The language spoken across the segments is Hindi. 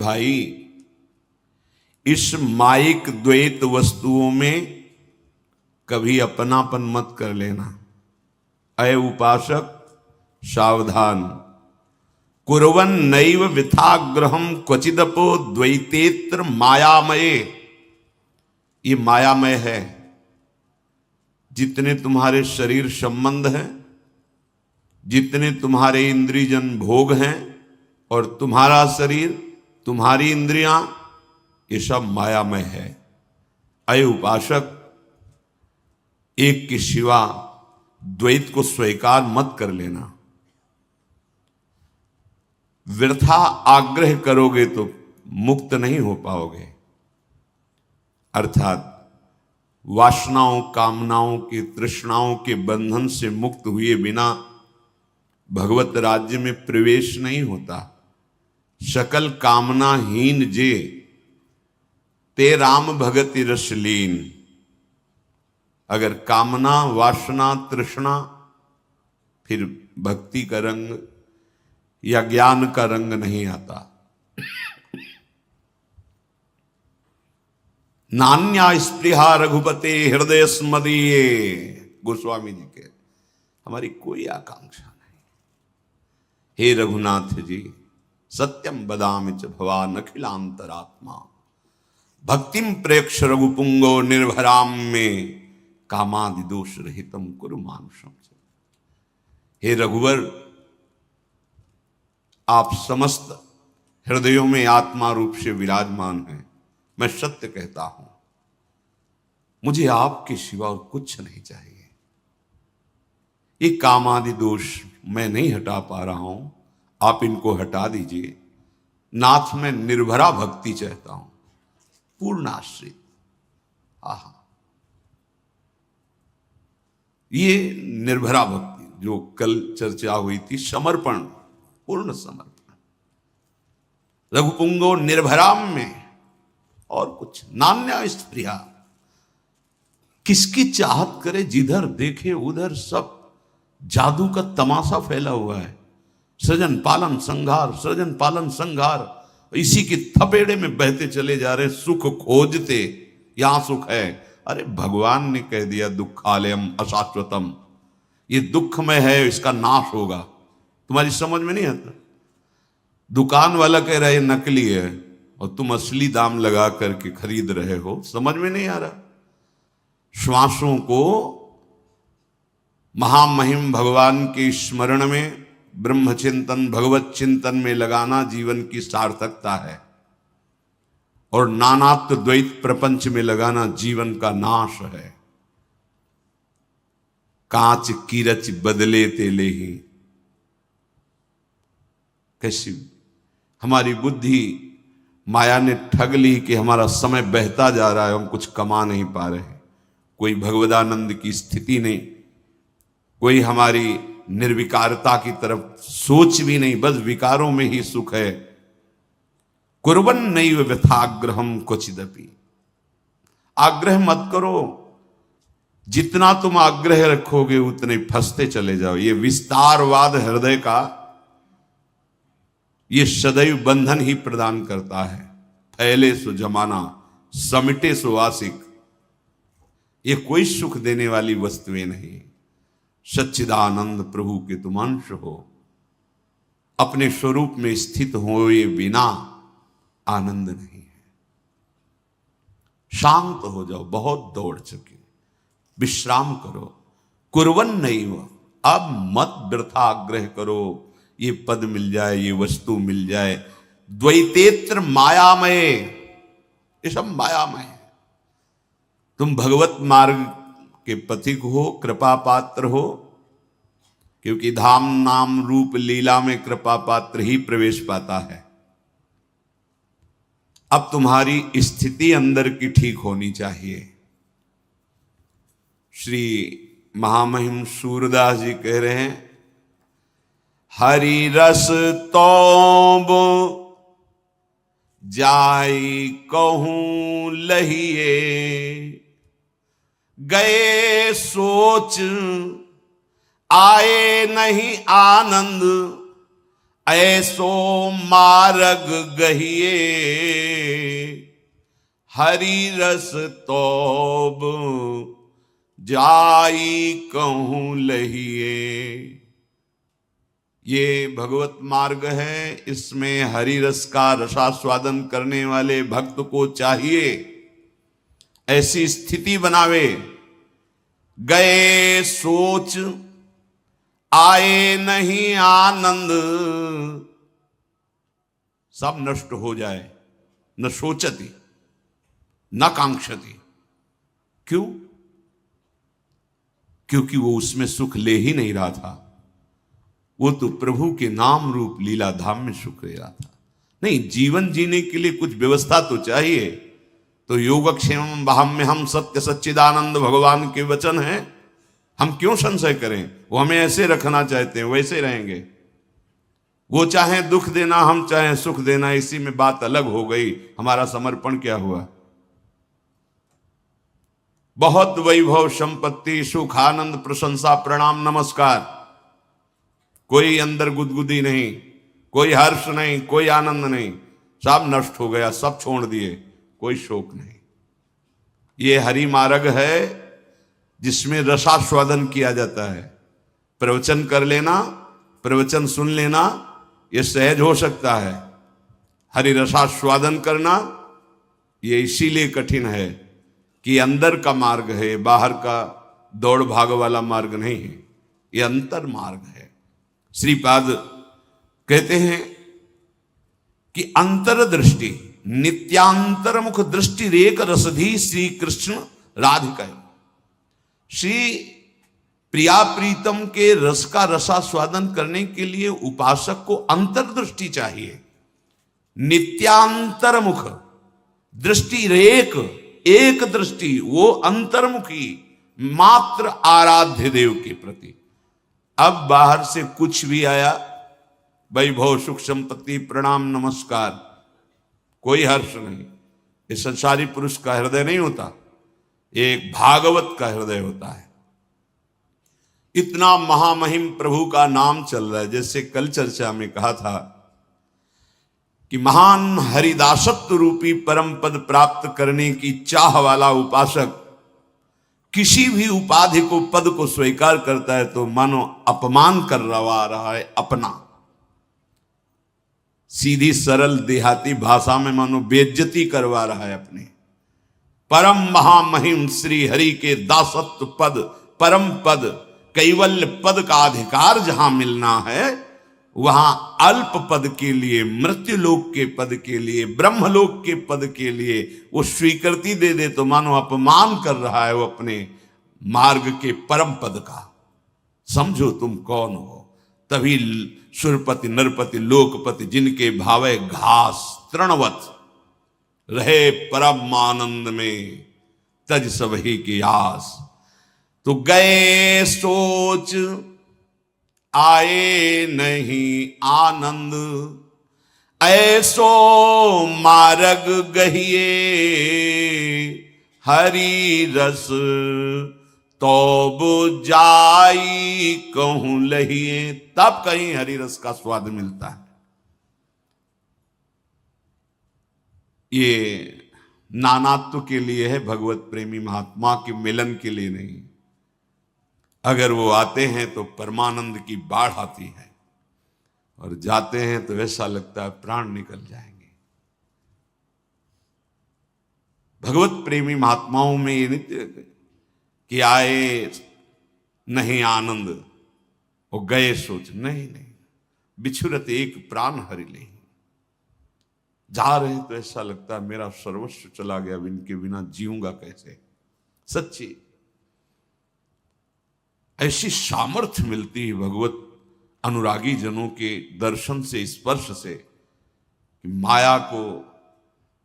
भाई इस माइक द्वैत वस्तुओं में कभी अपनापन मत कर लेना। अय उपासक सावधान। कुर्वन् नैव विथाग्रहम क्वचिदपो द्वैतेत्र मायामये। ये मायामय है। जितने तुम्हारे शरीर संबंध हैं, जितने तुम्हारे इंद्रियजन भोग हैं और तुम्हारा शरीर, तुम्हारी इंद्रियां, ये सब मायामय है। अय उपासक, एक के सिवा द्वैत को स्वीकार मत कर लेना। वृथा आग्रह करोगे तो मुक्त नहीं हो पाओगे। अर्थात वासनाओं, कामनाओं के, तृष्णाओं के बंधन से मुक्त हुए बिना भगवत राज्य में प्रवेश नहीं होता। सकल कामनाहीन जे ते राम भगति रसलीन। अगर कामना, वासना, तृष्णा, फिर भक्ति का रंग या ज्ञान का रंग नहीं आता। नान्या स्पृहा रघुपते हृदय स्मदीये। गोस्वामी जी के, हमारी कोई आकांक्षा नहीं। हे रघुनाथ जी, सत्यम बदामि च भवान अखिलांतरात्मा भक्तिम प्रेक्ष रघुपुंगो निर्भराम में कामादि दोष रहितम कुरु मानुषम। हे रघुवर, आप समस्त हृदयों में आत्मा रूप से विराजमान हैं। मैं सत्य कहता हूं, मुझे आपके सिवा और कुछ नहीं चाहिए। ये कामादि दोष मैं नहीं हटा पा रहा हूं, आप इनको हटा दीजिए। नाथ, मैं निर्भरा भक्ति चाहता हूं, पूर्ण आश्रित। आहा, ये निर्भरा भक्ति जो कल चर्चा हुई थी, समर्पण, पूर्ण समर्पण। रघुपुंगो निर्भराम में, और कुछ। नान्या स्पृहा, किसकी चाहत करे, जिधर देखे उधर सब जादू का तमाशा फैला हुआ है। सृजन पालन संहार, सृजन पालन संहार, इसी की थपेड़े में बहते चले जा रहे। सुख खोजते, यहां सुख है। अरे भगवान ने कह दिया दुखालयम अशाश्वतम, ये दुख में है, इसका नाश होगा। तुम्हारी समझ में नहीं आता। दुकान वाला कह रहा है नकली है और तुम असली दाम लगा करके खरीद रहे हो, समझ में नहीं आ रहा। श्वासों को महामहिम भगवान के स्मरण में, ब्रह्म चिंतन, भगवत चिंतन में लगाना जीवन की सार्थकता है, और नानात्व द्वैत प्रपंच में लगाना जीवन का नाश है। कांच कीरच बदले तेले ही। कैसी हमारी बुद्धि माया ने ठग ली कि हमारा समय बहता जा रहा है, हम कुछ कमा नहीं पा रहे। कोई भगवदानंद की स्थिति नहीं, कोई हमारी निर्विकारता की तरफ सोच भी नहीं, बस विकारों में ही सुख है। कुर्वन् नैव व्यथाग्रहम क्वचिदपि। आग्रह मत करो। जितना तुम आग्रह रखोगे उतने फंसते चले जाओ। ये विस्तारवाद हृदय का, ये सदैव बंधन ही प्रदान करता है। फैले सो जमाना, समिटे सो आशिक। ये कोई सुख देने वाली वस्तुएं नहीं। सच्चिदानंद प्रभु के तुम अंश हो, अपने स्वरूप में स्थित हुए बिना आनंद नहीं है। शांत हो जाओ, बहुत दौड़ चुके, विश्राम करो। कुर्वन् नैव, अब मत वृथा आग्रह करो, ये पद मिल जाए, ये वस्तु मिल जाए। द्वैतेत्र मायामय, ये सब मायामय है। तुम भगवत मार्ग के पथिक हो, कृपा पात्र हो, क्योंकि धाम नाम रूप लीला में कृपा पात्र ही प्रवेश पाता है। अब तुम्हारी स्थिति अंदर की ठीक होनी चाहिए। श्री महामहिम सूरदास जी कह रहे हैं, हरि रस तौब जाई कहूं लहिए, गए सोच आए नहीं आनंद, ऐसो मार्ग गहिए हरि रस तोब जाई कहूं लहिए। ये भगवत मार्ग है, इसमें हरि रस का रसास्वादन करने वाले भक्त को चाहिए ऐसी स्थिति बनावे। गए सोच आए नहीं आनंद, सब नष्ट हो जाए। न सोचती न कांक्षती। क्यों? क्योंकि वो उसमें सुख ले ही नहीं रहा था। वो तो प्रभु के नाम रूप लीला धाम में सुख ले रहा था। नहीं, जीवन जीने के लिए कुछ व्यवस्था तो चाहिए। तो योगक्षेमं वहाम्यहम् सत्य सच्चिदानंद भगवान के वचन हैं। हम क्यों संशय करें? वो हमें ऐसे रखना चाहते हैं, वैसे रहेंगे। वो चाहे दुख देना, हम चाहे सुख देना, इसी में बात अलग हो गई। हमारा समर्पण क्या हुआ? बहुत वैभव संपत्ति सुख आनंद प्रशंसा प्रणाम नमस्कार, कोई अंदर गुदगुदी नहीं, कोई हर्ष नहीं, कोई आनंद नहीं, सब नष्ट हो गया, सब छोड़ दिए, कोई शोक नहीं। ये हरि मार्ग है जिसमें रसास्वादन किया जाता है। प्रवचन कर लेना, प्रवचन सुन लेना, ये सहज हो सकता है। हरि रसास्वादन करना ये इसीलिए कठिन है कि अंदर का मार्ग है, बाहर का दौड़ भाग वाला मार्ग नहीं है, ये अंतर मार्ग है। श्रीपाद कहते हैं कि अंतरदृष्टि नित्यांतर मुख दृष्टि रेक रसधी श्री कृष्ण राधिका। श्री प्रिया प्रीतम के रस का रसास्वादन करने के लिए उपासक को अंतर्दृष्टि चाहिए। नित्यांतर मुख दृष्टि रेक, एक दृष्टि, वो अंतर्मुखी मात्र आराध्य देव के प्रति। अब बाहर से कुछ भी आया, वैभव सुख संपत्ति प्रणाम नमस्कार, कोई हर्ष नहीं। ये संसारी पुरुष का हृदय नहीं होता, एक भागवत का हृदय होता है। इतना महामहिम प्रभु का नाम चल रहा है। जैसे कल चर्चा में कहा था कि महान हरिदासत्व रूपी परम पद प्राप्त करने की चाह वाला उपासक किसी भी उपाधि को, पद को स्वीकार करता है तो मानो अपमान करवा रहा है अपना। सीधी सरल देहाती भाषा में मानो बेइज्जती करवा रहा है अपने। परम महामहिम श्री हरि के दासत्व पद, परम पद, कैवल्य पद का अधिकार जहां मिलना है, वहां अल्प पद के लिए, मृत्युलोक के पद के लिए, ब्रह्मलोक के पद के लिए वो स्वीकृति दे दे तो मानो अपमान कर रहा है वो अपने मार्ग के परम पद का। समझो तुम कौन हो। तभी सुरपति नरपति लोकपति जिनके भावे घास तृणवत रहे परम आनंद में तज सबही की आस। तो गए सोच आए नहीं आनंद, ऐसो मार्ग गहिए हरि रस तो बुझाई कहूं लहिए। तब कहीं हरि रस का स्वाद मिलता है। ये नानात्व के लिए है, भगवत प्रेमी महात्मा के मिलन के लिए नहीं। अगर वो आते हैं तो परमानंद की बाढ़ आती है, और जाते हैं तो ऐसा लगता है प्राण निकल जाएंगे। भगवत प्रेमी महात्माओं में ये नित्य कि आए नहीं आनंद और गए सोच, नहीं नहीं, बिछुरत एक प्राण हरि ले। जा रहे तो ऐसा लगता है मेरा सर्वस्व चला गया, अब इनके बिना जीऊंगा कैसे। सच्ची ऐसी सामर्थ्य मिलती है भगवत अनुरागी जनों के दर्शन से, स्पर्श से, कि माया को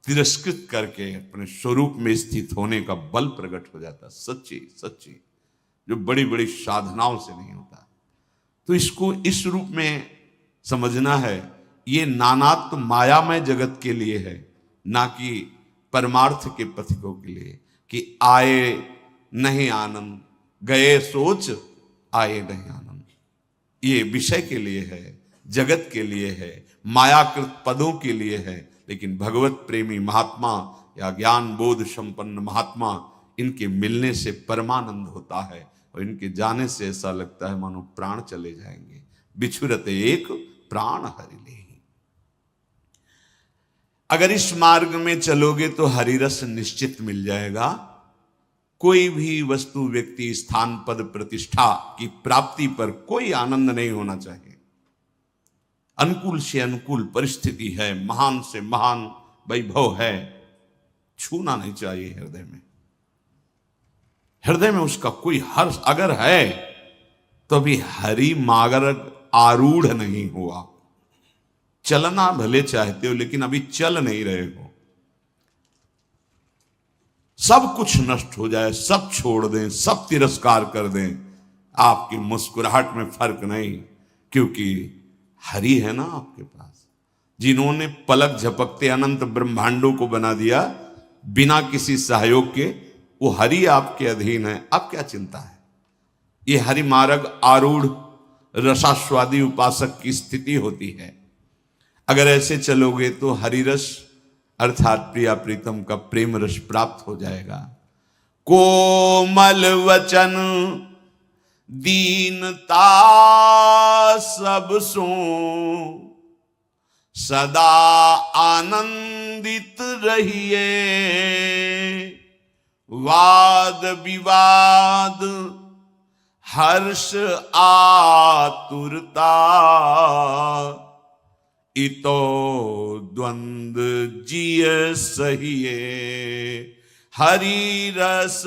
तिरस्कृत करके अपने स्वरूप में स्थित होने का बल प्रकट हो जाता। सच्ची सच्ची, जो बड़ी बड़ी साधनाओं से नहीं होता। तो इसको इस रूप में समझना है। ये नानात्व मायामय जगत के लिए है, ना कि परमार्थ के पथिकों के लिए। कि आए नहीं आनंद, गए सोच आए नहीं आनंद, ये विषय के लिए है। जगत के लिए है, मायाकृत पदों के लिए है, लेकिन भगवत प्रेमी महात्मा या ज्ञान बोध संपन्न महात्मा, इनके मिलने से परमानंद होता है और इनके जाने से ऐसा लगता है मानो प्राण चले जाएंगे। बिछुरते एक प्राण हरि ले। अगर इस मार्ग में चलोगे तो हरिरस निश्चित मिल जाएगा। कोई भी वस्तु, व्यक्ति, स्थान, पद, प्रतिष्ठा की प्राप्ति पर कोई आनंद नहीं होना चाहिए। अनुकूल से अनुकूल परिस्थिति है, महान से महान वैभव है, छूना नहीं चाहिए हृदय में। हृदय में उसका कोई हर्ष अगर है तो भी हरि मार्ग आरूढ़ नहीं हुआ। चलना भले चाहते हो लेकिन अभी चल नहीं रहे हो। सब कुछ नष्ट हो जाए, सब छोड़ दें, सब तिरस्कार कर दें, आपकी मुस्कुराहट में फर्क नहीं, क्योंकि हरि है ना आपके पास, जिन्होंने पलक झपकते अनंत ब्रह्मांडों को बना दिया बिना किसी सहयोग के। वो हरि आपके अधीन है, अब क्या चिंता है। ये हरि मार्ग आरूढ़ रसास्वादी उपासक की स्थिति होती है। अगर ऐसे चलोगे तो हरिरस अर्थात प्रिया प्रीतम का प्रेम रस प्राप्त हो जाएगा। कोमल वचन दीनता सब सो, सदा आनंदित रहिए। वाद विवाद हर्ष आतुरता, इतो द्वंद जिय सहिए। हरि रस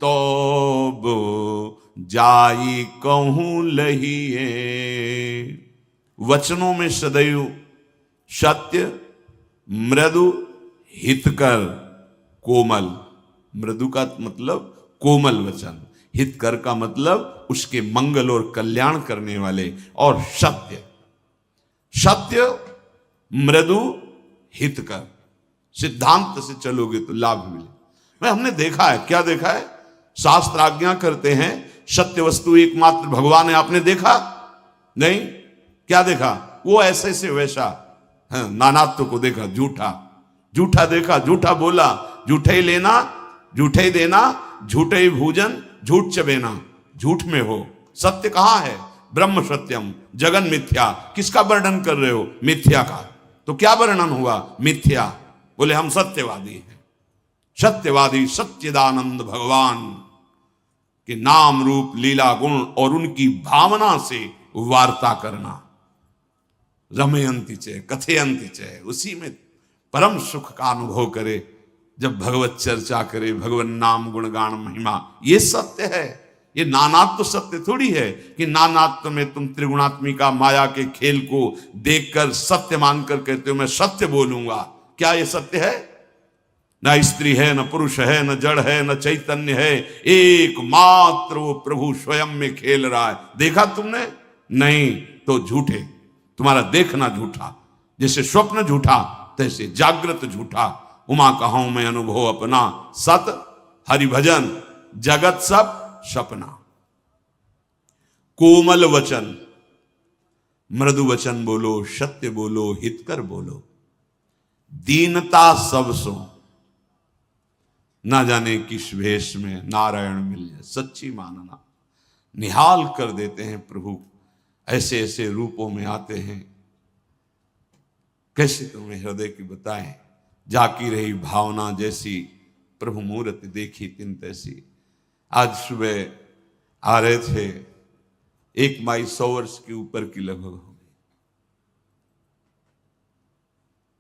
तो जाई कहूं लहिए। वचनों में सदैव सत्य, मृदु, हितकर, कोमल। मृदु का मतलब कोमल वचन, हितकर का मतलब उसके मंगल और कल्याण करने वाले, और सत्य, सत्य, मृदु, हितकर सिद्धांत से चलोगे तो लाभ मिले। मैं हमने देखा है, क्या देखा है, शास्त्र आज्ञा करते हैं सत्य वस्तु एकमात्र भगवान है। आपने देखा नहीं? क्या देखा? वो ऐसे से वैसा नानात्व को देखा, झूठा झूठा देखा, झूठा बोला, झूठे ही लेना, झूठे ही देना, झूठे ही भोजन, झूठ चबेना, झूठ में हो। सत्य कहां है? ब्रह्म सत्यम जगन मिथ्या। किसका वर्णन कर रहे हो? मिथ्या का। तो क्या वर्णन हुआ? मिथ्या। बोले हम सत्यवादी हैं। सत्यवादी सच्चिदानंद भगवान के नाम रूप लीला गुण और उनकी भावना से वार्ता करना। रमयंती च कथयंती च, उसी में परम सुख का अनुभव करे जब भगवत चर्चा करे, भगवत नाम गुणगान महिमा। ये सत्य है। ये नानात्व सत्य थोड़ी है कि नानात्व में तुम त्रिगुणात्मिका माया के खेल को देखकर सत्य मानकर कहते हो मैं सत्य बोलूंगा। क्या ये सत्य है? न स्त्री है, न पुरुष है, न जड़ है, न चैतन्य है, एकमात्र वो प्रभु स्वयं में खेल रहा है। देखा तुमने? नहीं तो झूठे। तुम्हारा देखना झूठा, जैसे स्वप्न झूठा तैसे जागृत झूठा। उमा कहूं मैं अनुभव अपना, सत हरिभजन जगत सब सपना। कोमल वचन, मृदु वचन बोलो, सत्य बोलो, हितकर बोलो। दीनता सब सो, ना जाने किस वेश में नारायण मिल जाए। सच्ची मानना, निहाल कर देते हैं प्रभु, ऐसे ऐसे रूपों में आते हैं। कैसे तुम्हें हृदय की बताएं। जाकी रही भावना जैसी, प्रभु मूर्ति देखी तिन तैसी। आज सुबह आ रहे थे, एक माई 100 वर्ष के ऊपर की लगभग हो गई,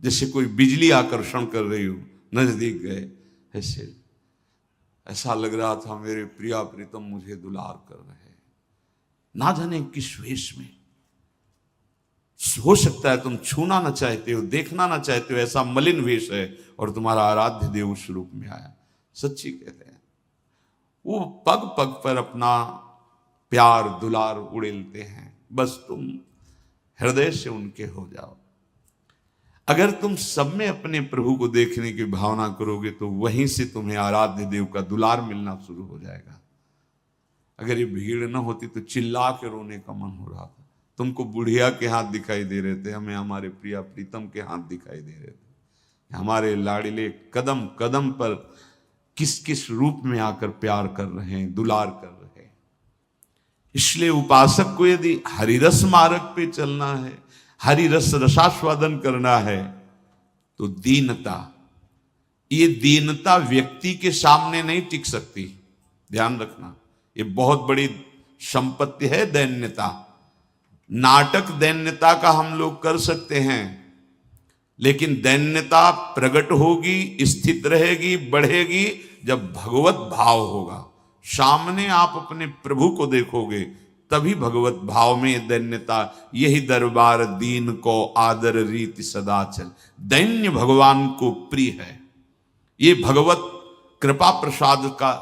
जैसे कोई बिजली आकर्षण कर रही हो। नजदीक गए, ऐसा लग रहा था मेरे प्रिया प्रीतम मुझे दुलार कर रहे हैं। ना जाने किस वेश में। हो सकता है तुम छूना ना चाहते हो, देखना ना चाहते हो, ऐसा मलिन वेश है और तुम्हारा आराध्य देव उस रूप में आया। सच्ची कहते हैं, वो पग पग पर अपना प्यार दुलार उड़ेलते हैं। बस तुम हृदय से उनके हो जाओ। अगर तुम सब में अपने प्रभु को देखने की भावना करोगे तो वहीं से तुम्हें आराध्य देव का दुलार मिलना शुरू हो जाएगा। अगर ये भीड़ न होती तो चिल्ला के रोने का मन हो रहा था। तुमको बुढ़िया के हाथ दिखाई दे रहे थे, हमें हमारे प्रिया प्रीतम के हाथ दिखाई दे रहे थे। हमारे लाडले कदम कदम पर किस किस रूप में आकर प्यार कर रहे हैं, दुलार कर रहे हैं। इसलिए उपासक को यदि हरिरस मार्ग पे चलना है, हरिरस रसास्वादन करना है, तो दीनता, ये दीनता व्यक्ति के सामने नहीं टिक सकती। ध्यान रखना, ये बहुत बड़ी संपत्ति है दैन्यता। नाटक दैन्यता का हम लोग कर सकते हैं, लेकिन दैन्यता प्रकट होगी, स्थित रहेगी, बढ़ेगी जब भगवत भाव होगा। सामने आप अपने प्रभु को देखोगे तभी भगवत भाव में दैन्यता। यही दरबार दीन को आदर रीति सदा चल, दैन्य भगवान को प्रिय है। ये भगवत कृपा प्रसाद का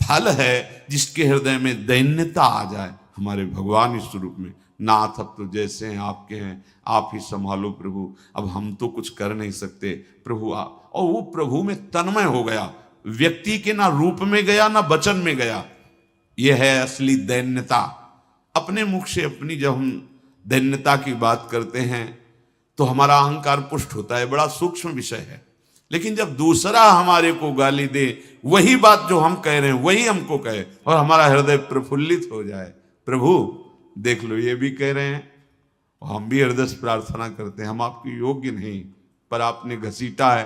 फल है, जिसके हृदय में दैन्यता आ जाए। हमारे भगवान इस रूप में, नाथ अब तो जैसे हैं आपके हैं, आप ही संभालो प्रभु, अब हम तो कुछ कर नहीं सकते प्रभु आप। और वो प्रभु में तन्मय हो गया, व्यक्ति के ना रूप में गया ना वचन में गया। यह है असली दैन्यता। अपने मुख से अपनी जब हम दैन्यता की बात करते हैं तो हमारा अहंकार पुष्ट होता है, बड़ा सूक्ष्म विषय है। लेकिन जब दूसरा हमारे को गाली दे, वही बात जो हम कह रहे हैं वही हमको कहे, और हमारा हृदय प्रफुल्लित हो जाए, प्रभु देख लो ये भी कह रहे हैं, और हम भी हृदय से प्रार्थना करते हैं, हम आपके योग्य नहीं, पर आपने घसीटा है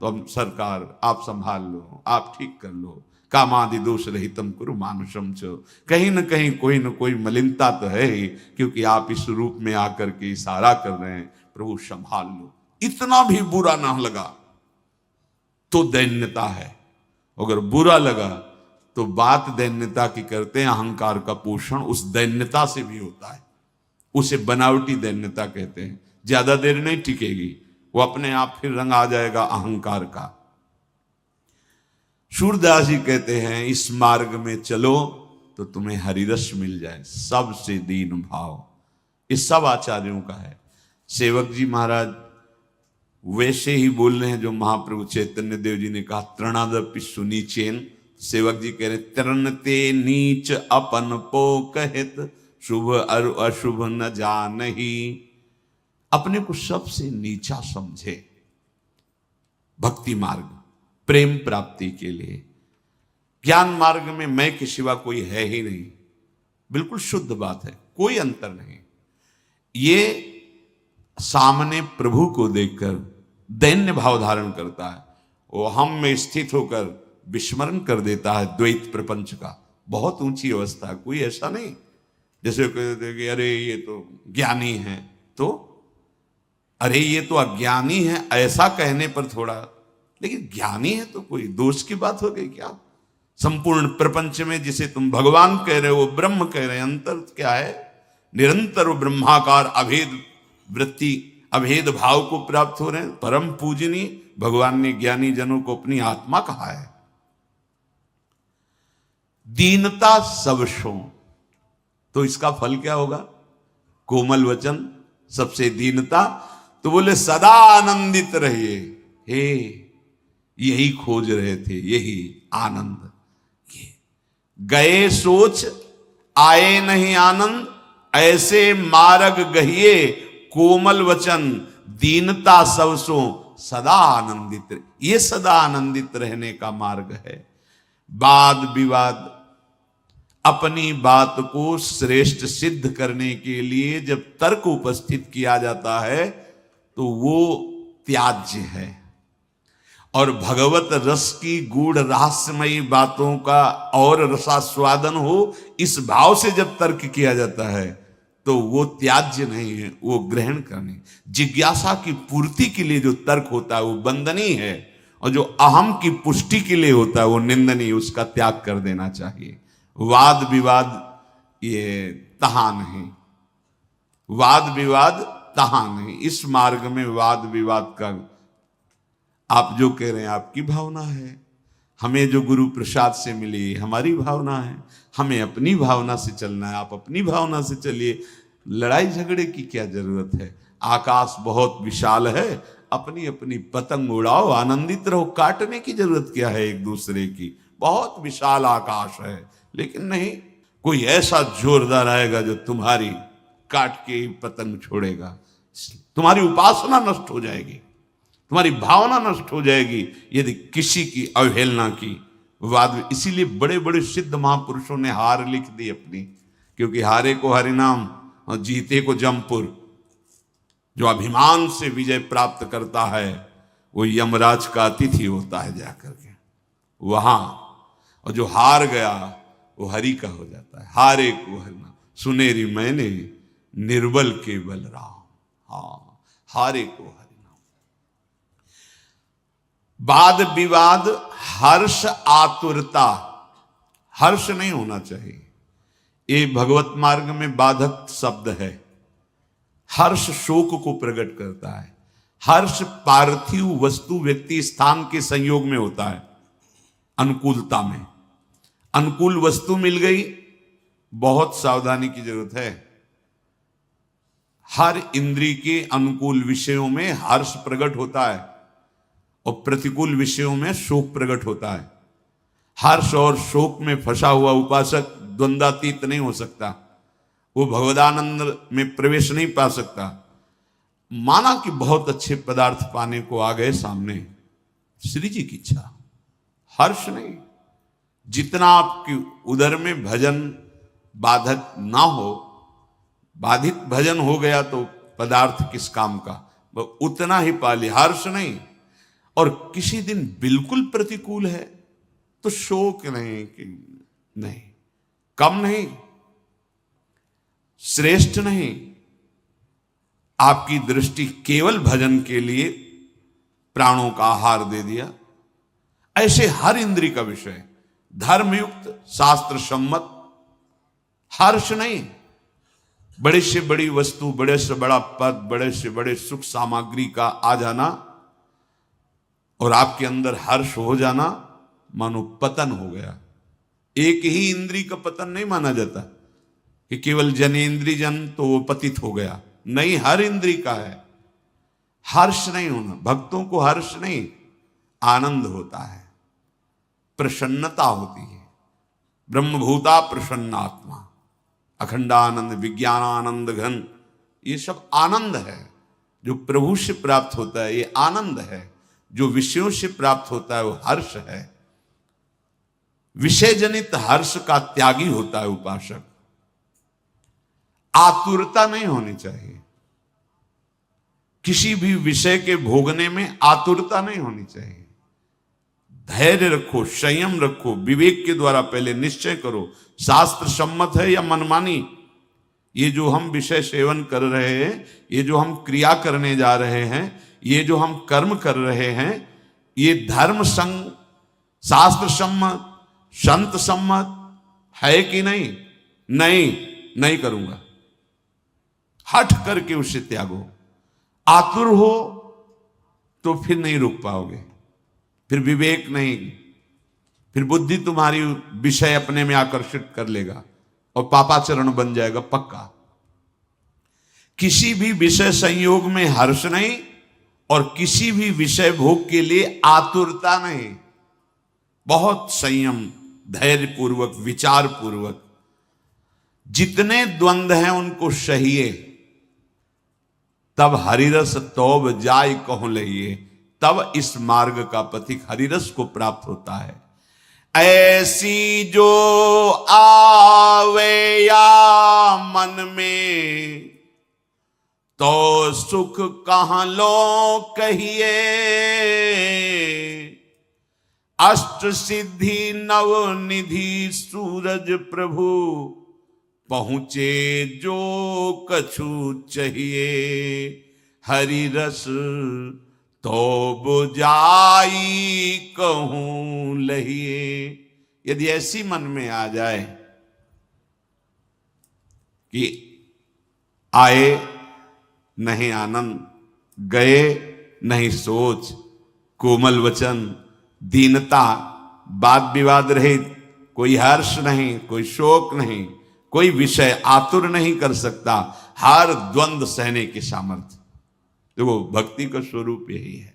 तो हम सरकार आप संभाल लो, आप ठीक कर लो। कामादि दोष रहितम कुरु मानुषम च, कहीं न कहीं कोई न कोई मलिनता तो है ही, क्योंकि आप इस रूप में आकर के इशारा कर रहे हैं, प्रभु संभाल लो। इतना भी बुरा ना लगा तो दैन्यता है, अगर बुरा लगा तो बात दैन्यता की करते हैं। अहंकार का पोषण उस दैन्यता से भी होता है, उसे बनावटी दैन्यता कहते हैं। ज्यादा देर नहीं टिकेगी, वो अपने आप फिर रंग आ जाएगा अहंकार का। सूरदास जी कहते हैं, इस मार्ग में चलो तो तुम्हें हरिरस मिल जाए, सबसे दीन भाव। इस सब आचार्यों का है। सेवक जी महाराज वैसे ही बोल रहे हैं जो महाप्रभु चैतन्य देव जी ने कहा, तृणादपि सुनीचेन। सेवक जी कह रहे, तृणते नीच अपन पो कहत, शुभ और अशुभ न जानही। अपने को सबसे नीचा समझे भक्ति मार्ग, प्रेम प्राप्ति के लिए। ज्ञान मार्ग में मैं के सिवा कोई है ही नहीं, बिल्कुल शुद्ध बात है, कोई अंतर नहीं। ये सामने प्रभु को देखकर दैन्य भाव धारण करता है, वो हम में स्थित होकर विस्मरण कर देता है द्वैत प्रपंच का। बहुत ऊंची अवस्था, कोई ऐसा नहीं जैसे कहते कि अरे ये तो ज्ञानी है, तो अरे ये तो अज्ञानी है, ऐसा कहने पर थोड़ा, लेकिन ज्ञानी है तो कोई दोष की बात हो गई क्या? संपूर्ण प्रपंच में जिसे तुम भगवान कह रहे हो, ब्रह्म कह रहे हैं, अंतर क्या है? निरंतर ब्रह्माकार अभेद वृत्ति, अभेद भाव को प्राप्त हो रहे हैं। परम पूजनीय भगवान ने ज्ञानी जनों को अपनी आत्मा कहा है। दीनता सब सो, तो इसका फल क्या होगा? कोमल वचन, सबसे दीनता। तो बोले सदा आनंदित रहिए। हे, यही खोज रहे थे, यही आनंद। ये गए सोच आए नहीं आनंद, ऐसे मार्ग गहिए कोमल वचन, दीनता सब सो सदा आनंदित। ये सदा आनंदित रहने का मार्ग है। वाद विवाद, अपनी बात को श्रेष्ठ सिद्ध करने के लिए जब तर्क उपस्थित किया जाता है तो वो त्याज्य है। और भगवत रस की गूढ़ रहस्यमयी बातों का और रसास्वादन हो, इस भाव से जब तर्क किया जाता है तो वो त्याज्य नहीं है, वो ग्रहण करने। जिज्ञासा की पूर्ति के लिए जो तर्क होता है वो वंदनीय है, और जो अहम की पुष्टि के लिए होता है वो निंदनीय, उसका त्याग कर देना चाहिए। वाद विवाद ये तहां नहीं, वाद विवाद तहां नहीं। इस मार्ग में वाद विवाद का, आप जो कह रहे हैं आपकी भावना है, हमें जो गुरु प्रसाद से मिली हमारी भावना है, हमें अपनी भावना से चलना है, आप अपनी भावना से चलिए। लड़ाई झगड़े की क्या जरूरत है? आकाश बहुत विशाल है, अपनी अपनी पतंग उड़ाओ, आनंदित रहो। काटने की जरूरत क्या है एक दूसरे की? बहुत विशाल आकाश है, लेकिन नहीं, कोई ऐसा जोरदार आएगा जो तुम्हारी काट के पतंग छोड़ेगा। तुम्हारी उपासना नष्ट हो जाएगी, तुम्हारी भावना नष्ट हो जाएगी यदि किसी की अवहेलना की। वाद इसीलिए बड़े बड़े सिद्ध महापुरुषों ने हार लिख दी अपनी, क्योंकि हारे को हरिनाम और जीते को जमपुर। जो अभिमान से विजय प्राप्त करता है वो यमराज का अतिथि होता है जाकर के वहां, और जो हार गया वो हरि का हो जाता है। हारे को हरिनाम सुनेरी मैंने निर्बल केवल राम। हाँ, हारे को हरिनाम। वाद विवाद, हर्ष आतुरता, हर्ष नहीं होना चाहिए। ये भगवत मार्ग में बाधक शब्द है। हर्ष शोक को प्रकट करता है। हर्ष पार्थिव वस्तु व्यक्ति स्थान के संयोग में होता है, अनुकूलता में। अनुकूल वस्तु मिल गई, बहुत सावधानी की जरूरत है। हर इंद्री के अनुकूल विषयों में हर्ष प्रकट होता है और प्रतिकूल विषयों में शोक प्रकट होता है। हर्ष और शोक में फंसा हुआ उपासक द्वंद्वातीत नहीं हो सकता, वो भगवदानंद में प्रवेश नहीं पा सकता। माना कि बहुत अच्छे पदार्थ पाने को आ गए सामने, श्री जी की इच्छा, हर्ष नहीं। जितना आपकी उदर में भजन बाधक ना हो, बाधित भजन हो गया तो पदार्थ किस काम का, वो उतना ही पाली, हर्ष नहीं। और किसी दिन बिल्कुल प्रतिकूल है तो शोक नहीं कि नहीं, कम नहीं, श्रेष्ठ नहीं। आपकी दृष्टि केवल भजन के लिए प्राणों का आहार दे दिया। ऐसे हर इंद्री का विषय धर्मयुक्त शास्त्र सम्मत हर्ष नहीं। बड़े से बड़ी वस्तु, बड़े से बड़ा पद, बड़े से बड़े सुख सामग्री का आ जाना और आपके अंदर हर्ष हो जाना, मानो पतन हो गया। एक ही इंद्री का पतन नहीं माना जाता कि केवल जनेन्द्री जन तो वो पतित हो गया, नहीं, हर इंद्री का है। हर्ष नहीं होना, भक्तों को हर्ष नहीं, आनंद होता है, प्रसन्नता होती है। ब्रह्मभूता प्रसन्नात्मा, अखंडानंद, विज्ञानानंद घन, ये सब आनंद है जो प्रभु से प्राप्त होता है। ये आनंद है जो विषयों से प्राप्त होता है, वो हर्ष है। विषय जनित हर्ष का त्यागी होता है उपासक। आतुरता नहीं होनी चाहिए, किसी भी विषय के भोगने में आतुरता नहीं होनी चाहिए। धैर्य रखो, संयम रखो, विवेक के द्वारा पहले निश्चय करो, शास्त्र सम्मत है या मनमानी। ये जो हम विषय सेवन कर रहे हैं, ये जो हम क्रिया करने जा रहे हैं, ये जो हम कर्म कर रहे हैं, ये धर्म संग, शास्त्र सम्मत, संत सम्मत है कि नहीं? नहीं, नहीं करूंगा। हट करके उसे त्यागो। आतुर हो तो फिर नहीं रुक पाओगे, फिर विवेक नहीं, फिर बुद्धि तुम्हारी विषय अपने में आकर्षित कर लेगा और पापाचरण बन जाएगा पक्का। किसी भी विषय संयोग में हर्ष नहीं और किसी भी विषय भोग के लिए आतुरता नहीं। बहुत संयम, धैर्य पूर्वक, विचार पूर्वक, जितने द्वंद्व हैं उनको सहिए, तब हरिरस तौब जाय कहूं लइए, तब इस मार्ग का पथिक हरिरस को प्राप्त होता है। ऐसी जो आवे या मन में, तो सुख कहां लो कहिए। अष्ट सिद्धि नव निधि सूरज प्रभु, पहुंचे जो कछु चाहिए। हरि रस तो बुझाई कहूं लहिए। यदि ऐसी मन में आ जाए कि आए नहीं आनंद, गए नहीं सोच, कोमल वचन, दीनता, वाद विवाद रहित, कोई हर्ष नहीं, कोई शोक नहीं, कोई विषय आतुर नहीं कर सकता, हर द्वंद्व सहने की सामर्थ्य, तो वो भक्ति का स्वरूप यही है,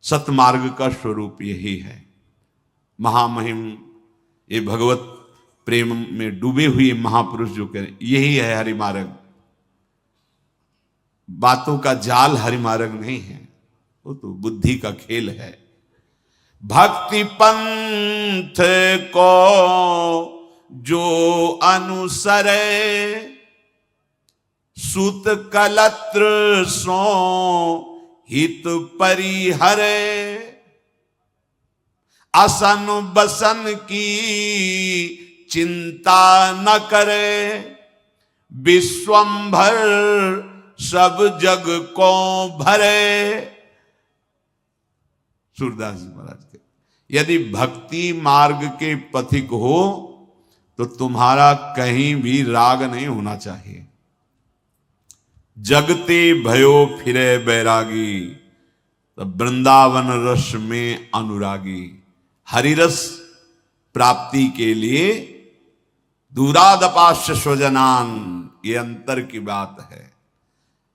सतमार्ग का स्वरूप यही है। महामहिम ये भगवत प्रेम में डूबे हुए महापुरुष जो करें, यही है हरि मार्ग। बातों का जाल हरिमार्ग नहीं है, वो तो बुद्धि का खेल है। भक्ति पंथ को जो अनुसरे, सुत कलत्र सो हित परिहरे, असन बसन की चिंता न करे, विश्वंभर सब जग को भरे। सूरदास जी महाराज के, यदि भक्ति मार्ग के पथिक हो तो तुम्हारा कहीं भी राग नहीं होना चाहिए। जगते भयो फिरे बैरागी, तो वृंदावन रस में अनुरागी। हरिरस प्राप्ति के लिए दूरादपाश्य स्वजनान, ये अंतर की बात है।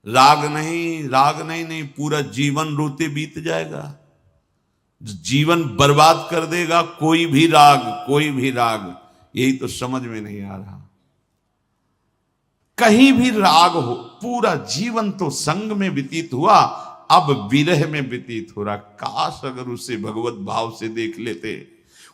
राग नहीं, राग नहीं, नहीं, पूरा जीवन रोते बीत जाएगा, जीवन बर्बाद कर देगा कोई भी राग, कोई भी राग। यही तो समझ में नहीं आ रहा। कहीं भी राग हो, पूरा जीवन तो संग में व्यतीत हुआ, अब विरह में व्यतीत हो रहा। काश अगर उसे भगवत भाव से देख लेते,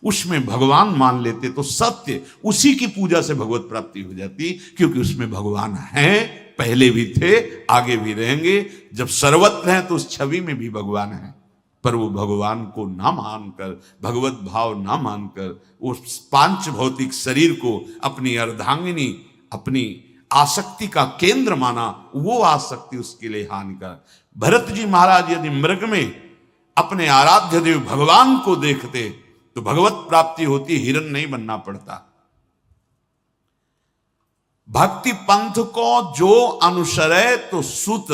उसमें भगवान मान लेते, तो सत्य उसी की पूजा से भगवत प्राप्ति हो जाती, क्योंकि उसमें भगवान हैं, पहले भी थे, आगे भी रहेंगे। जब सर्वत्र हैं तो उस छवि में भी भगवान है, पर वो भगवान को ना मानकर, भगवत भाव ना मानकर, उस पांच भौतिक शरीर को अपनी अर्धांगिनी, अपनी आसक्ति का केंद्र माना। वो आसक्ति उसके लिए हानिकारक। भरत जी महाराज यदि मृग में अपने आराध्य देव भगवान को देखते तो भगवत प्राप्ति होती, हिरण नहीं बनना पड़ता। भक्ति पंथ को जो अनुसरे तो सुत।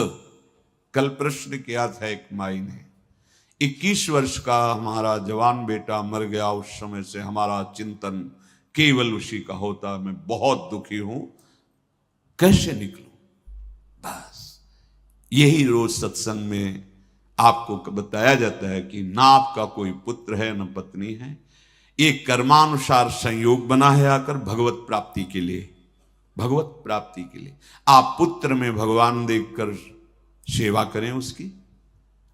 कल प्रश्न किया था एक माई ने, 21 वर्ष का हमारा जवान बेटा मर गया, उस समय से हमारा चिंतन केवल उसी का होता, मैं बहुत दुखी हूं, कैसे निकलूं। बस यही रोज सत्संग में आपको बताया जाता है कि ना आपका कोई पुत्र है न पत्नी है, एक कर्मानुसार संयोग बना है आकर भगवत प्राप्ति के लिए, भगवत प्राप्ति के लिए। आप पुत्र में भगवान देखकर सेवा करें उसकी,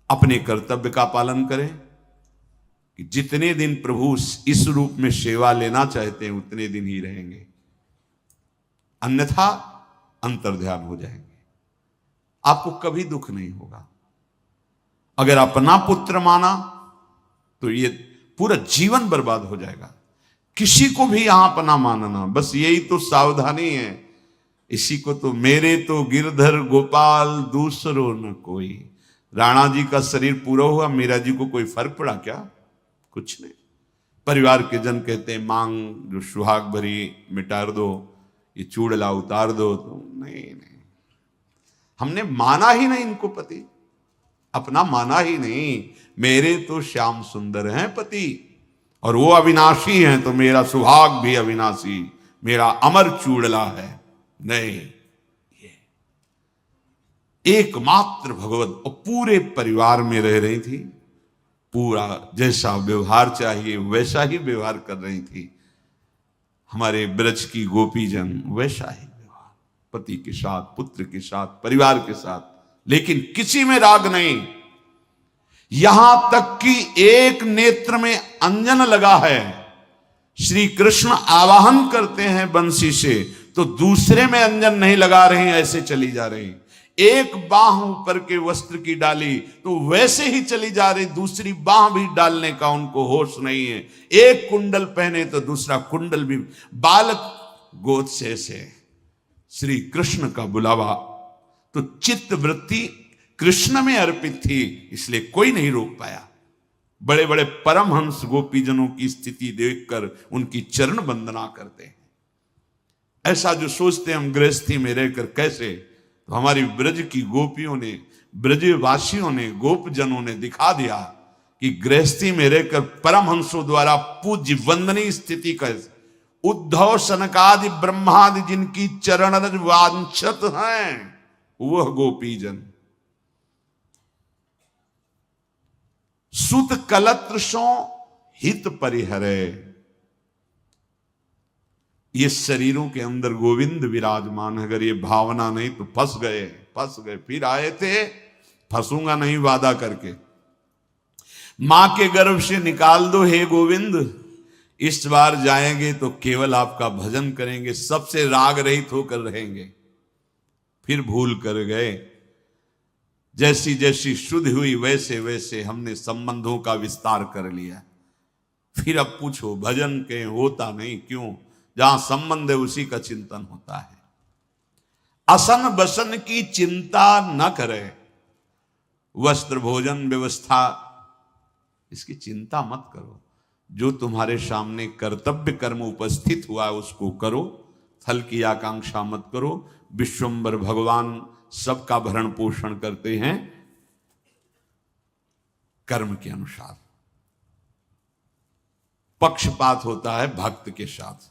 अपने कर्तव्य का पालन करें, कि जितने दिन प्रभु इस रूप में सेवा लेना चाहते हैं उतने दिन ही रहेंगे, अन्यथा अंतर्ध्यान हो जाएंगे, आपको कभी दुख नहीं होगा। अगर अपना पुत्र माना तो ये पूरा जीवन बर्बाद हो जाएगा। किसी को भी यहां अपना मानना, बस यही तो सावधानी है। इसी को तो मेरे तो गिरधर गोपाल दूसरो न कोई। राणा जी का शरीर पूरा हुआ, मीरा जी को कोई फर्क पड़ा क्या? कुछ नहीं। परिवार के जन कहते हैं मांग जो सुहाग भरी मिटार दो, ये चूड़ला उतार दो, तो नहीं नहीं, हमने माना ही नहीं इनको पति, अपना माना ही नहीं। मेरे तो श्याम सुंदर हैं पति और वो अविनाशी हैं, तो मेरा सुहाग भी अविनाशी, मेरा अमर चूड़ला है। नहीं, ये एकमात्र भगवत, और पूरे परिवार में रह रही थी, पूरा जैसा व्यवहार चाहिए वैसा ही व्यवहार कर रही थी। हमारे ब्रज की गोपीजन वैसा ही व्यवहार, पति के साथ, पुत्र के साथ, परिवार के साथ, लेकिन किसी में राग नहीं। यहां तक कि एक नेत्र में अंजन लगा है, श्री कृष्ण आवाहन करते हैं बंसी से, तो दूसरे में अंजन नहीं लगा रहे हैं, ऐसे चली जा रही। एक बाह ऊपर के वस्त्र की डाली तो वैसे ही चली जा रही, दूसरी बाह भी डालने का उनको होश नहीं है। एक कुंडल पहने तो दूसरा कुंडल भी, बालक गोद से श्री कृष्ण का बुलावा, तो चित्त वृत्ति कृष्ण में अर्पित थी, इसलिए कोई नहीं रोक पाया। बड़े बड़े परमहंस गोपीजनों की स्थिति देखकर उनकी चरण वंदना करते हैं। ऐसा जो सोचते हैं हम गृहस्थी में रहकर कैसे, तो हमारी ब्रज की गोपियों ने, ब्रजवासियों ने, गोपजनों ने दिखा दिया कि गृहस्थी में रहकर परमहंसों द्वारा पूज्य वंदनीय स्थिति कैसे। उद्धव सनकादि ब्रह्मादि जिनकी चरण रज वांछत हैं, वह गोपीजन। सुत कलत्र सो हित परिहरे, ये शरीरों के अंदर गोविंद विराजमान है। अगर ये भावना नहीं तो फंस गए, फंस गए। फिर आए थे, फंसूंगा नहीं वादा करके। मां के गर्भ से निकाल दो हे गोविंद, इस बार जाएंगे तो केवल आपका भजन करेंगे, सबसे राग रहित होकर रहेंगे। फिर भूल कर गए। जैसी जैसी शुद्ध हुई वैसे वैसे हमने संबंधों का विस्तार कर लिया। फिर अब पूछो भजन के होता नहीं क्यों? जहां संबंध है उसी का चिंतन होता है। असन बसन की चिंता न करे, वस्त्र भोजन व्यवस्था इसकी चिंता मत करो। जो तुम्हारे सामने कर्तव्य कर्म उपस्थित हुआ है उसको करो, फल की आकांक्षा मत करो। विश्वंभर भगवान सबका भरण पोषण करते हैं कर्म के अनुसार। पक्षपात होता है भक्त के साथ।